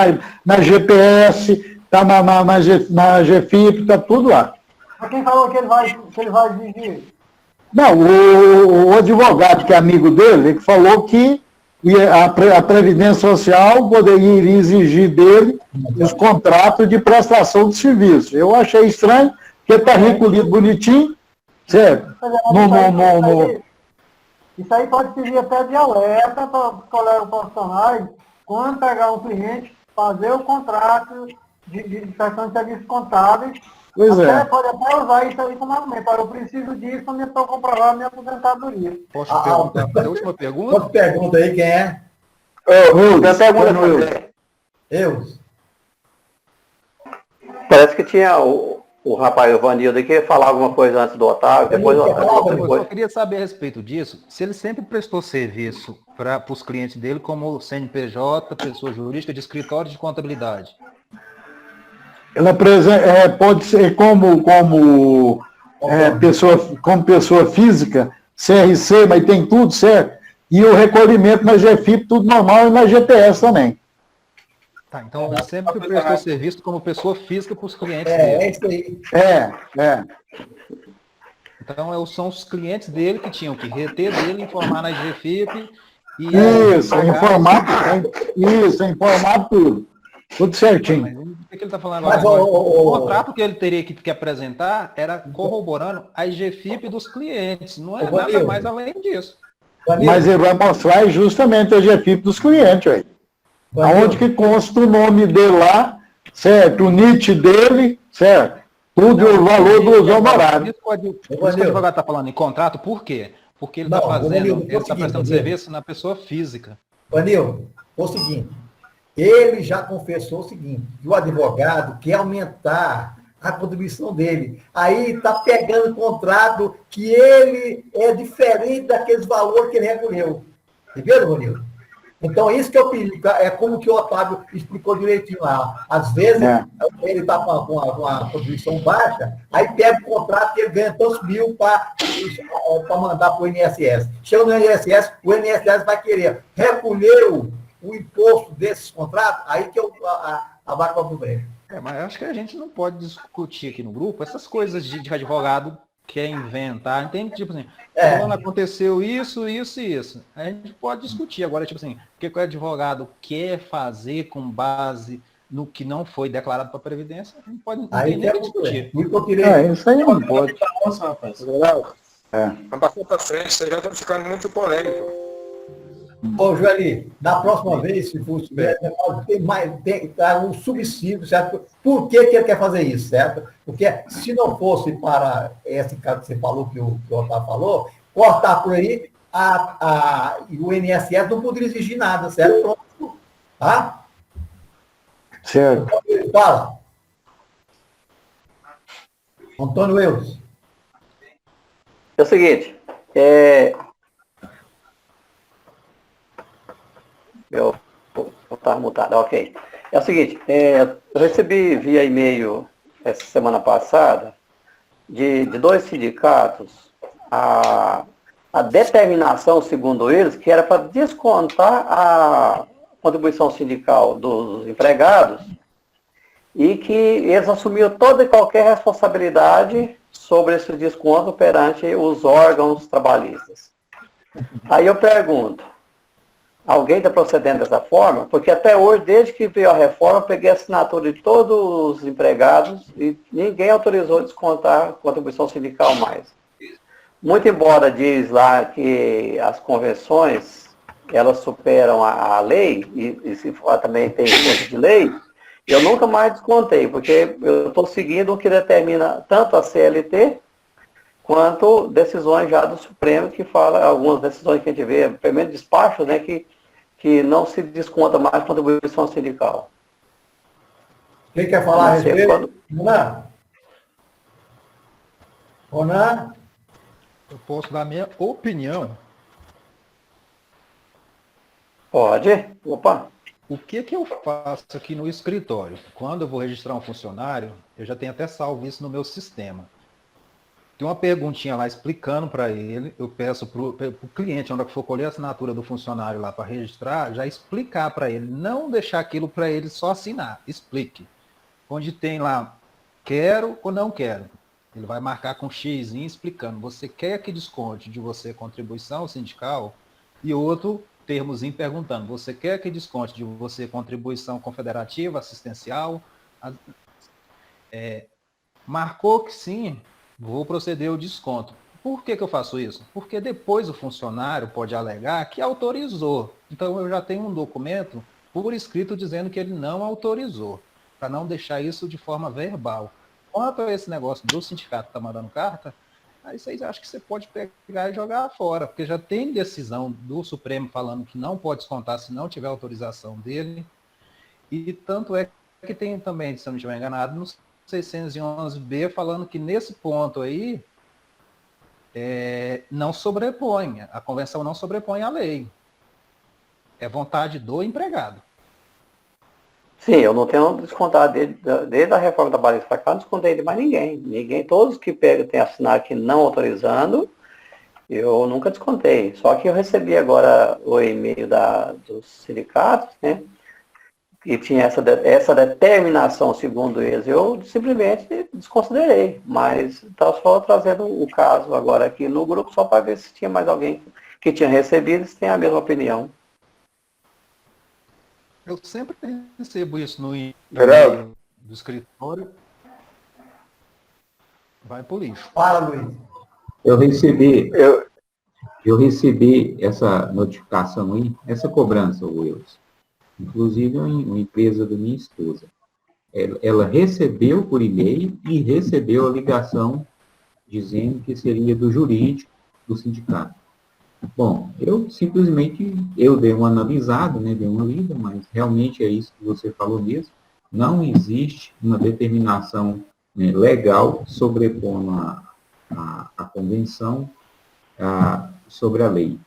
S4: na GPS, está na GFIP, está tudo lá.
S9: Mas quem falou que ele vai exigir?
S4: Não, o advogado que é amigo dele, ele falou que a Previdência Social poderia exigir dele os contratos de prestação de serviço. Eu achei estranho, porque está recolhido bonitinho, certo?
S9: Isso aí pode servir até de alerta para os colegas profissionais, quando pegar um cliente, fazer o contrato de prestação de serviços contábeis. Pode até usar isso aí como argumento. Eu preciso disso para eu comprovar a minha aposentadoria.
S10: Posso perguntar a última pergunta?
S3: Outra pergunta aí, quem é? Eu.
S2: Parece que tinha o rapaz, o Vanildo, que ia falar alguma coisa antes do Otávio, depois o Otávio.
S10: Eu só queria saber a respeito disso, se ele sempre prestou serviço para os clientes dele como CNPJ, pessoa jurídica de escritório de contabilidade.
S4: Ela pode ser como pessoa física, CRC, mas tem tudo certo. E o recolhimento na GFIP, tudo normal, e na GTS também.
S10: Tá, então ele sempre prestou serviço como pessoa física para os clientes dele.
S3: É isso aí.
S10: Então são os clientes dele que tinham que reter dele, informar na GFIP.
S4: Informar tudo. Tudo certinho.
S10: Mas o que ele está falando agora? O contrato que ele teria que apresentar era corroborando a GFIP dos clientes. Não é nada mais além disso.
S4: Mas ele vai mostrar justamente a GFIP dos clientes, velho. Aonde que consta o nome dele lá, certo? O NIT dele, certo? Tudo o valor dos honorários.
S10: Isso que o advogado está falando em contrato, por quê? Porque ele está prestando serviço na pessoa física.
S3: Vanil, o seguinte, ele já confessou o seguinte, que o advogado quer aumentar a contribuição dele. Aí está pegando contrato que ele é diferente daqueles valores que ele recolheu. Entendeu, Vanil? Então, isso que eu pedi, é como que o Otávio explicou direitinho lá. Às vezes, ele está com a contribuição baixa, aí pega o contrato e ele ganha tantos mil para mandar para o INSS. Chega no INSS, o INSS vai querer recolher o imposto desses contratos, aí que a vaca vai pro brejo.
S10: Mas acho que a gente não pode discutir aqui no grupo essas coisas de advogado quer inventar, entende? Tipo assim, quando aconteceu isso, isso e isso. A gente pode discutir. Agora, tipo assim, o que o advogado quer fazer com base no que não foi declarado para a Previdência, a gente pode
S3: aí
S10: nem discutir.
S4: Isso aí não pode.
S7: Nossa, rapaz. Vamos passar para frente, você já está ficando muito polêmico.
S3: Ô, Joeli, da próxima vez, se for tiver, tem um subsídio, certo? Por que ele quer fazer isso, certo? Porque se não fosse para esse caso que você falou, que o Otávio falou, cortar por aí, o INSS não poderia exigir nada, certo? Pronto. Tá?
S4: Certo.
S3: Fala. Antônio Eudes.
S2: É o seguinte, eu estava mutado, ok. É o seguinte, eu recebi via e-mail essa semana passada de 2 sindicatos a determinação, segundo eles, que era para descontar a contribuição sindical dos empregados e que eles assumiam toda e qualquer responsabilidade sobre esse desconto perante os órgãos trabalhistas. Aí eu pergunto, alguém está procedendo dessa forma? Porque até hoje, desde que veio a reforma, eu peguei a assinatura de todos os empregados e ninguém autorizou descontar contribuição sindical mais. Muito embora diz lá que as convenções, elas superam a lei, e se for também tem coisa de lei, eu nunca mais descontei, porque eu estou seguindo o que determina tanto a CLT, quanto decisões já do Supremo, que fala, algumas decisões que a gente vê, primeiro despacho, né, que não se desconta mais contribuição sindical.
S3: Quem quer falar a respeito? Ronan?
S10: Eu posso dar minha opinião?
S2: Pode. Opa.
S10: O que eu faço aqui no escritório? Quando eu vou registrar um funcionário, eu já tenho até salvo isso no meu sistema. Tem uma perguntinha lá explicando para ele, eu peço para o cliente, onde for colher a assinatura do funcionário lá para registrar, já explicar para ele, não deixar aquilo para ele só assinar, explique. Onde tem lá, quero ou não quero. Ele vai marcar com X explicando, você quer que desconte de você contribuição sindical? E outro termozinho perguntando, você quer que desconte de você contribuição confederativa, assistencial? Marcou que sim, vou proceder ao desconto. Por que eu faço isso? Porque depois o funcionário pode alegar que autorizou. Então eu já tenho um documento por escrito dizendo que ele não autorizou, para não deixar isso de forma verbal. Quanto a esse negócio do sindicato que está mandando carta, aí vocês acham que você pode pegar e jogar fora, porque já tem decisão do Supremo falando que não pode descontar se não tiver autorização dele. E tanto é que tem também, se eu não estiver enganado, no 611B falando que nesse ponto aí não sobrepõe, a convenção não sobrepõe a lei. É vontade do empregado.
S2: Sim, eu não tenho descontado desde a reforma trabalhista para cá, não descontei de mais ninguém. Todos que pegam têm assinado aqui não autorizando, eu nunca descontei. Só que eu recebi agora o e-mail dos sindicatos, né? E tinha essa determinação, segundo eles, eu simplesmente desconsiderei. Mas estava só trazendo o caso agora aqui no grupo, só para ver se tinha mais alguém que tinha recebido, se tem a mesma opinião.
S10: Eu sempre recebo isso no
S12: Geraldo,
S10: do escritório. Vai pro lixo.
S3: Fala, Luiz.
S11: Eu recebi essa notificação aí, essa cobrança, Wilson. Inclusive, uma empresa da minha esposa. Ela recebeu por e-mail e recebeu a ligação dizendo que seria do jurídico do sindicato. Bom, eu simplesmente, dei uma analisada, né, dei uma lida, mas realmente é isso que você falou mesmo. Não existe uma determinação, né, legal sobrepondo a convenção sobre a lei.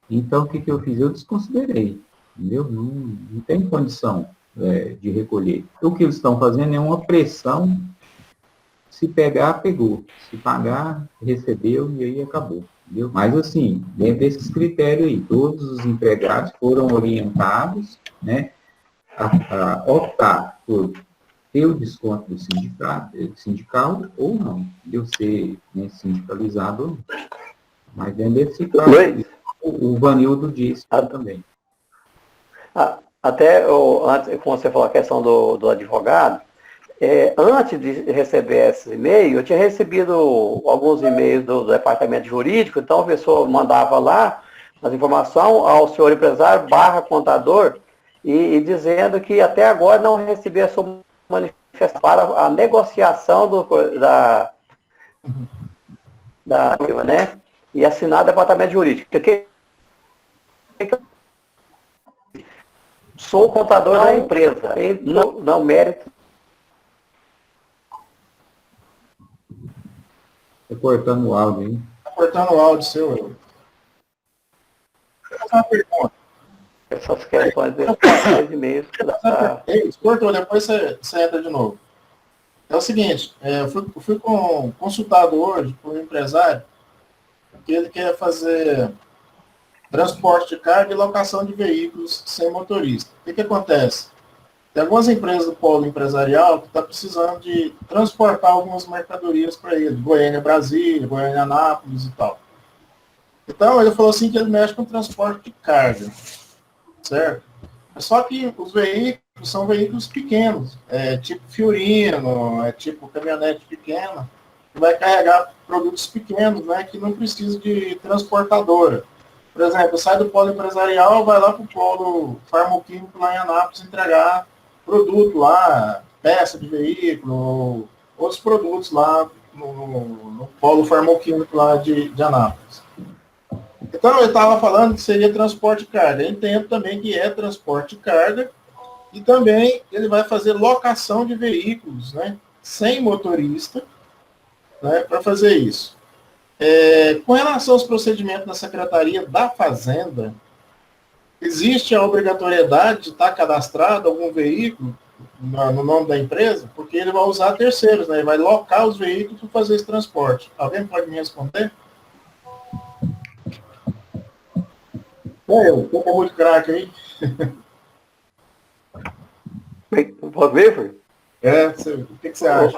S11: Então, o que eu fiz? Eu desconsiderei, entendeu? Não tem condição de recolher. O que eles estão fazendo é uma pressão, se pegar, pegou. Se pagar, recebeu e aí acabou. Entendeu? Mas, assim, dentro desses critérios aí, todos os empregados foram orientados, né, a optar por ter o desconto do sindical ou não, de ser, né, sindicalizado ou não. Mas dentro desse caso, o Vanildo disse também.
S2: Até, antes, como você falou a questão do advogado, antes de receber esse e-mail, eu tinha recebido alguns e-mails do departamento jurídico, então a pessoa mandava lá as informações ao senhor empresário / contador, e dizendo que até agora não recebia a sua manifestação para a negociação né? E assinar o departamento jurídico. Sou contador da empresa, não mérito.
S11: Estou cortando o áudio, hein?
S1: Está cortando o áudio seu. Vou fazer uma pergunta.
S2: Essas questões desses e-mails.
S1: Cortou, depois você entra de novo. É o seguinte, eu fui consultado hoje por um empresário que ele quer fazer transporte de carga e locação de veículos sem motorista. O que acontece? Tem algumas empresas do polo empresarial que estão precisando de transportar algumas mercadorias para ele, Goiânia, Brasília, Goiânia, Anápolis e tal. Então, ele falou assim que ele mexe com transporte de carga, certo? Só que os veículos são veículos pequenos, tipo Fiorino, tipo caminhonete pequena, que vai carregar produtos pequenos, né, que não precisa de transportadora. Por exemplo, sai do polo empresarial, vai lá para o polo farmoquímico lá em Anápolis entregar produto lá, peça de veículo, outros produtos lá no polo farmoquímico lá de Anápolis. Então, eu estava falando que seria transporte de carga. Eu entendo também que é transporte de carga e também ele vai fazer locação de veículos, né, sem motorista, né, para fazer isso. Com relação aos procedimentos da Secretaria da Fazenda, existe a obrigatoriedade de estar cadastrado algum veículo no nome da empresa, porque ele vai usar terceiros, né? Ele vai locar os veículos para fazer esse transporte. Alguém pode me responder? Eu tô muito craque aí.
S2: Pode ver, Fred?
S1: O que você acha?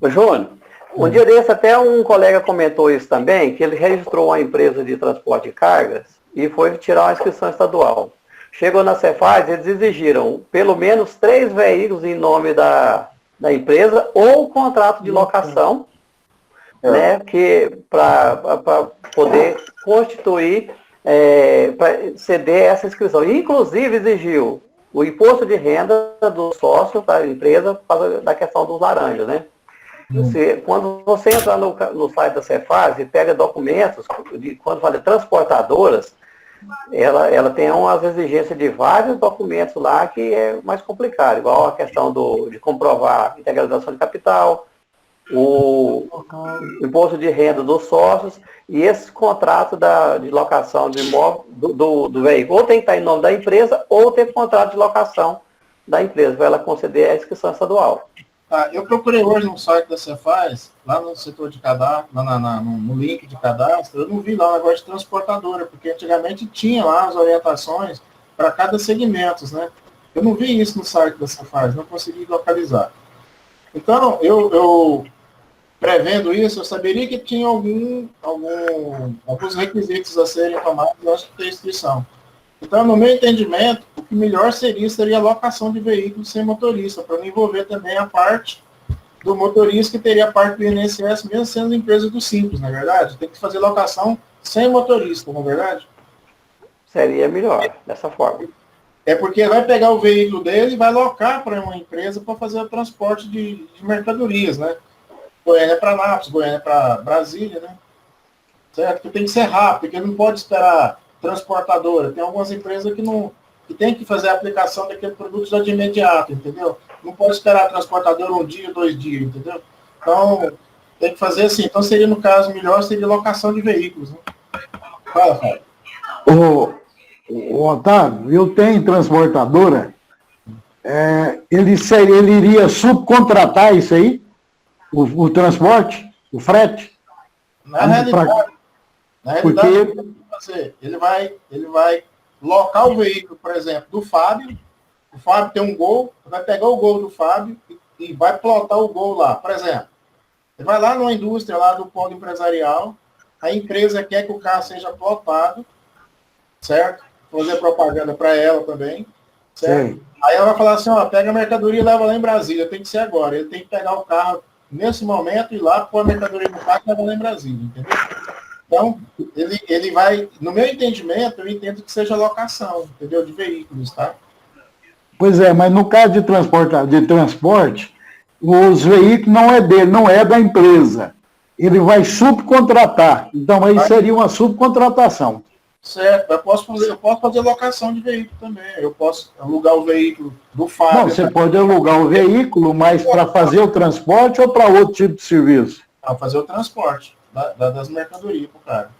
S2: Ô, Júnior, um dia desse até um colega comentou isso também, que ele registrou uma empresa de transporte de cargas e foi tirar uma inscrição estadual. Chegou na Cefaz, eles exigiram pelo menos 3 veículos em nome da empresa ou contrato de locação, né, para poder constituir, para ceder essa inscrição. Inclusive exigiu o imposto de renda do sócio da empresa por causa da questão dos laranjas, né? Quando você entra no site da Cefaz e pega documentos, quando fala de transportadoras, ela tem umas exigências de vários documentos lá que é mais complicado, igual a questão de comprovar a integralização de capital, o imposto de renda dos sócios e esse contrato de locação de imóvel do veículo. Ou tem que estar em nome da empresa ou tem contrato de locação da empresa, para ela conceder a inscrição estadual.
S1: Eu procurei hoje no site da Cefaz, lá no setor de cadastro, no link de cadastro, eu não vi lá o negócio de transportadora, porque antigamente tinha lá as orientações para cada segmento, né? Eu não vi isso no site da Cefaz, não consegui localizar. Então, eu prevendo isso, eu saberia que tinha alguns requisitos a serem tomados antes de ter inscrição. Então, no meu entendimento, o que melhor seria a locação de veículos sem motorista, para não envolver também a parte do motorista, que teria a parte do INSS, mesmo sendo empresa do Simples, na verdade? Tem que fazer locação sem motorista, na verdade?
S2: Seria melhor, dessa forma.
S1: É porque vai pegar o veículo dele e vai locar para uma empresa para fazer o transporte de mercadorias, né? Goiânia para Anápolis, Goiânia para Brasília, né? Certo? Que tem que ser rápido, porque ele não pode esperar transportadora. Tem algumas empresas que tem que fazer a aplicação daquele produto já de imediato, entendeu? Não pode esperar a transportadora 1 dia, 2 dias, entendeu? Então, tem que fazer assim. Então, seria, no caso, melhor seria locação de veículos, né? Fala, Fábio.
S4: O Otávio, eu tenho transportadora, ele iria subcontratar isso aí, o transporte, o frete?
S1: Na realidade, Na realidade, o que ele vai fazer? Ele vai locar o veículo, por exemplo, do Fábio. O Fábio tem um Gol, vai pegar o Gol do Fábio e vai plotar o Gol lá. Por exemplo, ele vai lá numa indústria lá do polo empresarial, a empresa quer que o carro seja plotado, certo? Fazer propaganda para ela também, certo? Sim. Aí ela vai falar assim, ó, pega a mercadoria e leva lá em Brasília, tem que ser agora. Ele tem que pegar o carro nesse momento e ir lá pôr a mercadoria no carro e levar lá em Brasília, entendeu? Então, ele vai, no meu entendimento, eu entendo que seja locação, entendeu? De veículos, tá?
S4: Pois é, mas no caso de transporte, os veículos não é dele, não é da empresa. Ele vai subcontratar. Então, aí seria uma subcontratação.
S1: Certo, eu posso fazer locação de veículo também. Eu posso alugar o veículo do Fábio.
S4: Não, você pode alugar o veículo, mas para fazer o transporte ou para outro tipo de serviço?
S1: Não, fazer o transporte das mercadorias para o cara.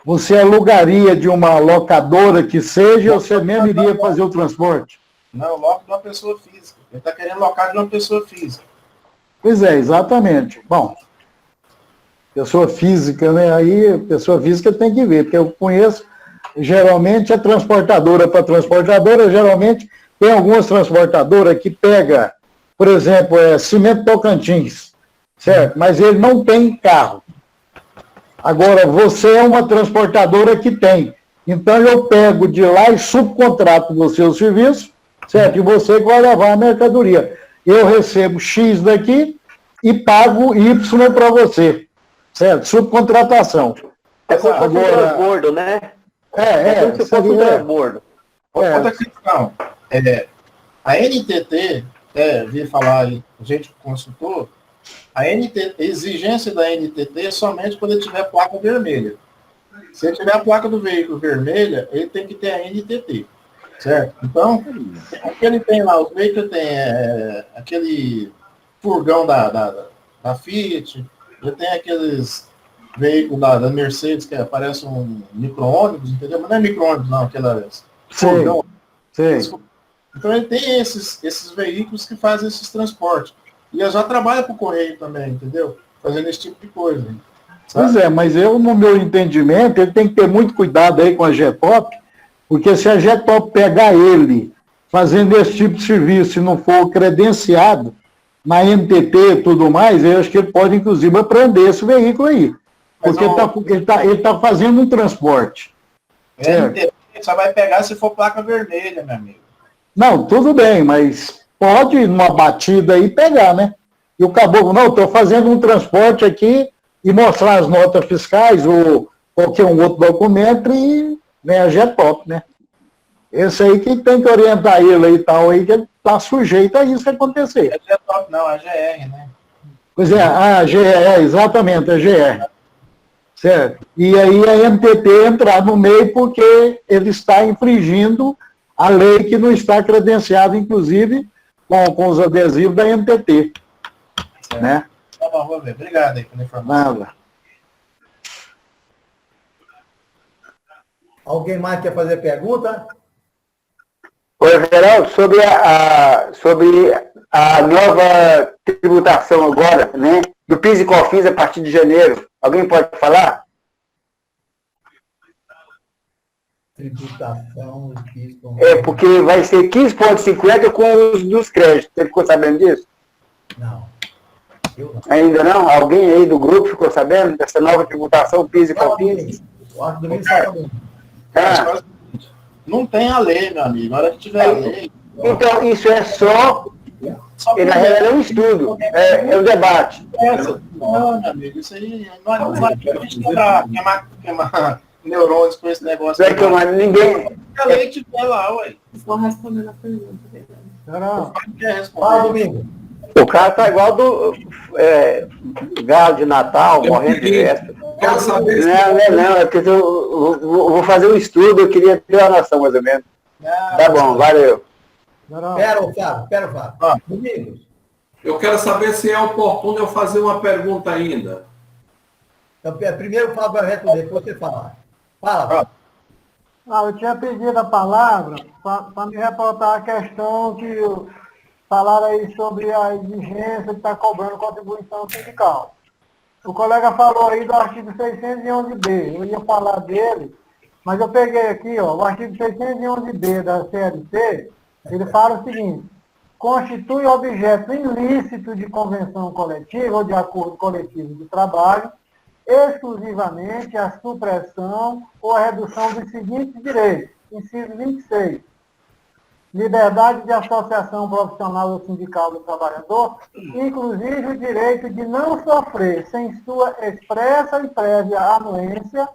S4: Você alugaria de uma locadora que seja, ou você mesmo iria fazer o transporte?
S1: Não, eu loco de uma pessoa física. Ele está querendo locar de uma pessoa física.
S4: Pois é, exatamente. Bom, pessoa física, né? Aí, pessoa física tem que ver, porque eu conheço, geralmente, a transportadora para transportadora, geralmente, tem algumas transportadoras que pega, por exemplo, Cimento Tocantins, certo? Mas ele não tem carro. Agora, você é uma transportadora que tem. Então, eu pego de lá e subcontrato você o serviço, certo? E você que vai levar a mercadoria. Eu recebo X daqui e pago Y para você. Certo? Subcontratação.
S2: É como se fosse um transbordo, né? É como se fosse um transbordo.
S1: Outra questão. A NTT, vi falar aí, a gente consultou, a exigência da NTT é somente quando ele tiver placa vermelha. Se ele tiver a placa do veículo vermelha, ele tem que ter a NTT. Certo? Então, o que ele tem lá, os veículos tem aquele furgão da Fiat, já tem aqueles veículos da Mercedes que parece um micro-ônibus, entendeu? Mas não é micro-ônibus, não, aquelas furgão.
S4: Sim.
S1: Então ele tem esses veículos que fazem esses transportes. E eu já trabalho para o Correio também, entendeu? Fazendo esse tipo de coisa. Sabe?
S4: Pois é, mas eu, no meu entendimento, ele tem que ter muito cuidado aí com a Getop, porque se a Getop pegar ele fazendo esse tipo de serviço e não for credenciado na NTT e tudo mais, eu acho que ele pode, inclusive, apreender esse veículo aí. Porque ele tá fazendo um transporte.
S1: NTT só vai pegar se for placa vermelha, meu amigo.
S4: Não, tudo bem, mas pode, numa batida aí, pegar, né? E o caboclo, não, estou fazendo um transporte aqui e mostrar as notas fiscais ou qualquer um outro documento e vem a Getop, né? Esse aí que tem que orientar ele aí e tal, aí que ele está sujeito a isso acontecer.
S1: É Getop não, é GR, né?
S4: Pois é, a GR, exatamente, a GR. Certo? E aí a NTT entrar no meio porque ele está infringindo a lei que não está credenciada, inclusive, com os adesivos da NTT.
S1: Certo.
S4: Né?
S1: Tá bom, vou ver. Obrigado aí pela informação.
S4: Nada.
S3: Alguém mais quer fazer pergunta?
S12: Oi, Geraldo, sobre a nova tributação agora, né? Do PIS e COFINS a partir de janeiro. Alguém pode falar?
S3: Tributação, PIS,
S12: porque vai ser 15,50 com os dos créditos. Você ficou sabendo disso?
S3: Não. Eu não.
S12: Ainda não? Alguém aí do grupo ficou sabendo dessa nova tributação PIS e COFINS?
S3: Eu acho que domingo está sabendo.
S1: Não tem a lei, meu amigo. Na hora que tiver a lei...
S12: Então, isso é só na realidade é um estudo, é um debate.
S1: Não, meu amigo, isso aí não vai queimar neurônios com esse negócio.
S12: Não vai queimar ninguém.
S1: A lei tiver lá, ué.
S15: Vou respondendo a pergunta.
S3: Não.
S1: Quer responder?
S3: Fala, Domingo.
S2: O cara tá igual do galo de Natal, morrendo de véspera.
S12: Não, é porque eu vou fazer um estudo, eu queria ter uma noção, mais ou menos. Tá bom, valeu.
S3: Pera, Fábio. Domingos.
S13: Eu quero saber se é oportuno eu fazer uma pergunta ainda.
S3: Então, primeiro o Fábio vai responder, depois você fala. Fala.
S9: Eu tinha pedido a palavra para me reportar a questão que falaram aí sobre a exigência de estar cobrando contribuição sindical. O colega falou aí do artigo 611B. Eu ia falar dele, mas eu peguei aqui, ó, o artigo 611B da CLT, ele fala o seguinte: constitui objeto ilícito de convenção coletiva ou de acordo coletivo de trabalho exclusivamente a supressão ou a redução dos seguintes direitos. Inciso 26. Liberdade de associação profissional ou sindical do trabalhador, inclusive o direito de não sofrer, sem sua expressa e prévia anuência,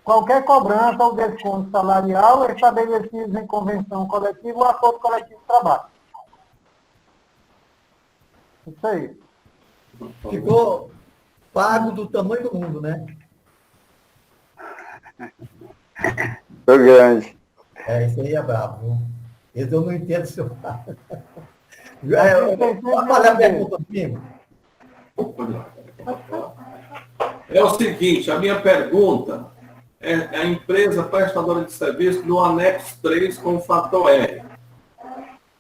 S9: qualquer cobrança ou desconto salarial estabelecidos em convenção coletiva ou acordo coletivo de trabalho. Isso aí.
S3: Ficou pago do tamanho do mundo, né?
S12: Tô grande.
S3: Isso aí é brabo. Viu? Esse eu não entendo se eu falo. Pode fazer a pergunta, primo?
S13: É o seguinte, a minha pergunta é a empresa prestadora de serviço no anexo 3 com o fator R,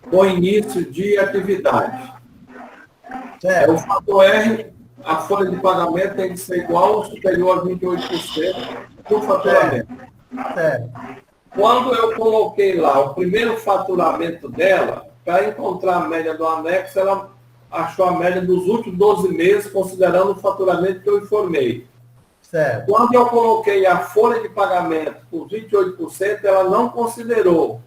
S13: com início de atividade. O fator R, a folha de pagamento tem que ser igual ou superior a 28% do faturamento. Quando eu coloquei lá o primeiro faturamento dela, para encontrar a média do anexo, ela achou a média dos últimos 12 meses, considerando o faturamento que eu informei.
S3: Certo.
S13: Quando eu coloquei a folha de pagamento por 28%, ela não considerou.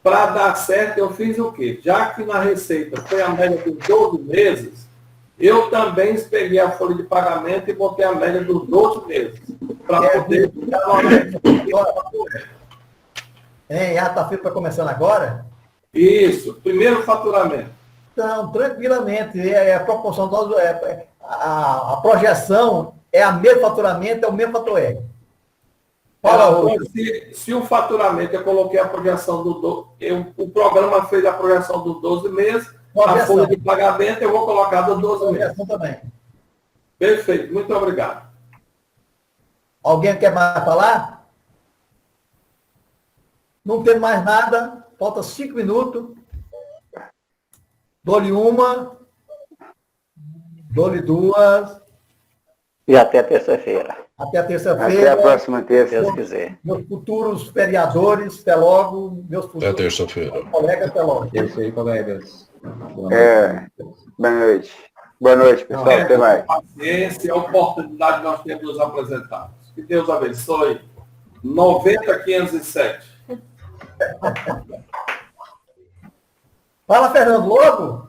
S13: Para dar certo, eu fiz o quê? Já que na receita foi a média dos 12 meses, eu também peguei a folha de pagamento e botei a média dos 12 meses. Para poder ficar no anexo.
S3: A ata está começando agora?
S13: Isso, primeiro faturamento.
S3: Então, tranquilamente, a proporção, a projeção é a mesmo faturamento, é o mesmo fator R.
S13: Se o faturamento, eu coloquei a projeção o programa fez a projeção dos 12 meses, a folha de pagamento eu vou colocar dos 12 meses.
S3: Também.
S13: Perfeito, muito obrigado.
S3: Alguém quer mais falar? Não tem mais nada, falta 5 minutos. Dou-lhe uma, dou-lhe duas.
S2: E até terça-feira.
S3: Até terça-feira.
S12: Até a próxima terça.
S2: Se Deus quiser.
S3: Meus futuros vereadores, até logo. Meus futuros
S17: até terça-feira.
S3: Colegas, até logo.
S11: É isso aí, colegas.
S12: Boa noite. Boa noite, pessoal. Até mais.
S13: Paciência e a oportunidade que nós temos de nos apresentar. Que Deus abençoe. 90.507.
S3: Fala, Fernando, logo.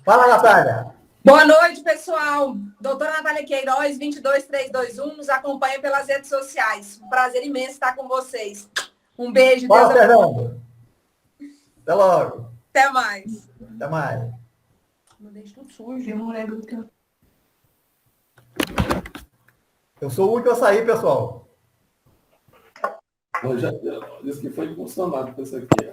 S3: Fala, Natália.
S15: Boa noite, pessoal. Doutora Natália Queiroz, 22321, nos acompanha pelas redes sociais. Um prazer imenso estar com vocês. Um beijo.
S3: Fala, Fernando. Até logo.
S15: Até mais.
S3: Até mais.
S15: Não deixe tudo sujo, moleque.
S3: Eu sou o último a sair, pessoal.
S13: Eu já disse que foi impulsionado com isso aqui.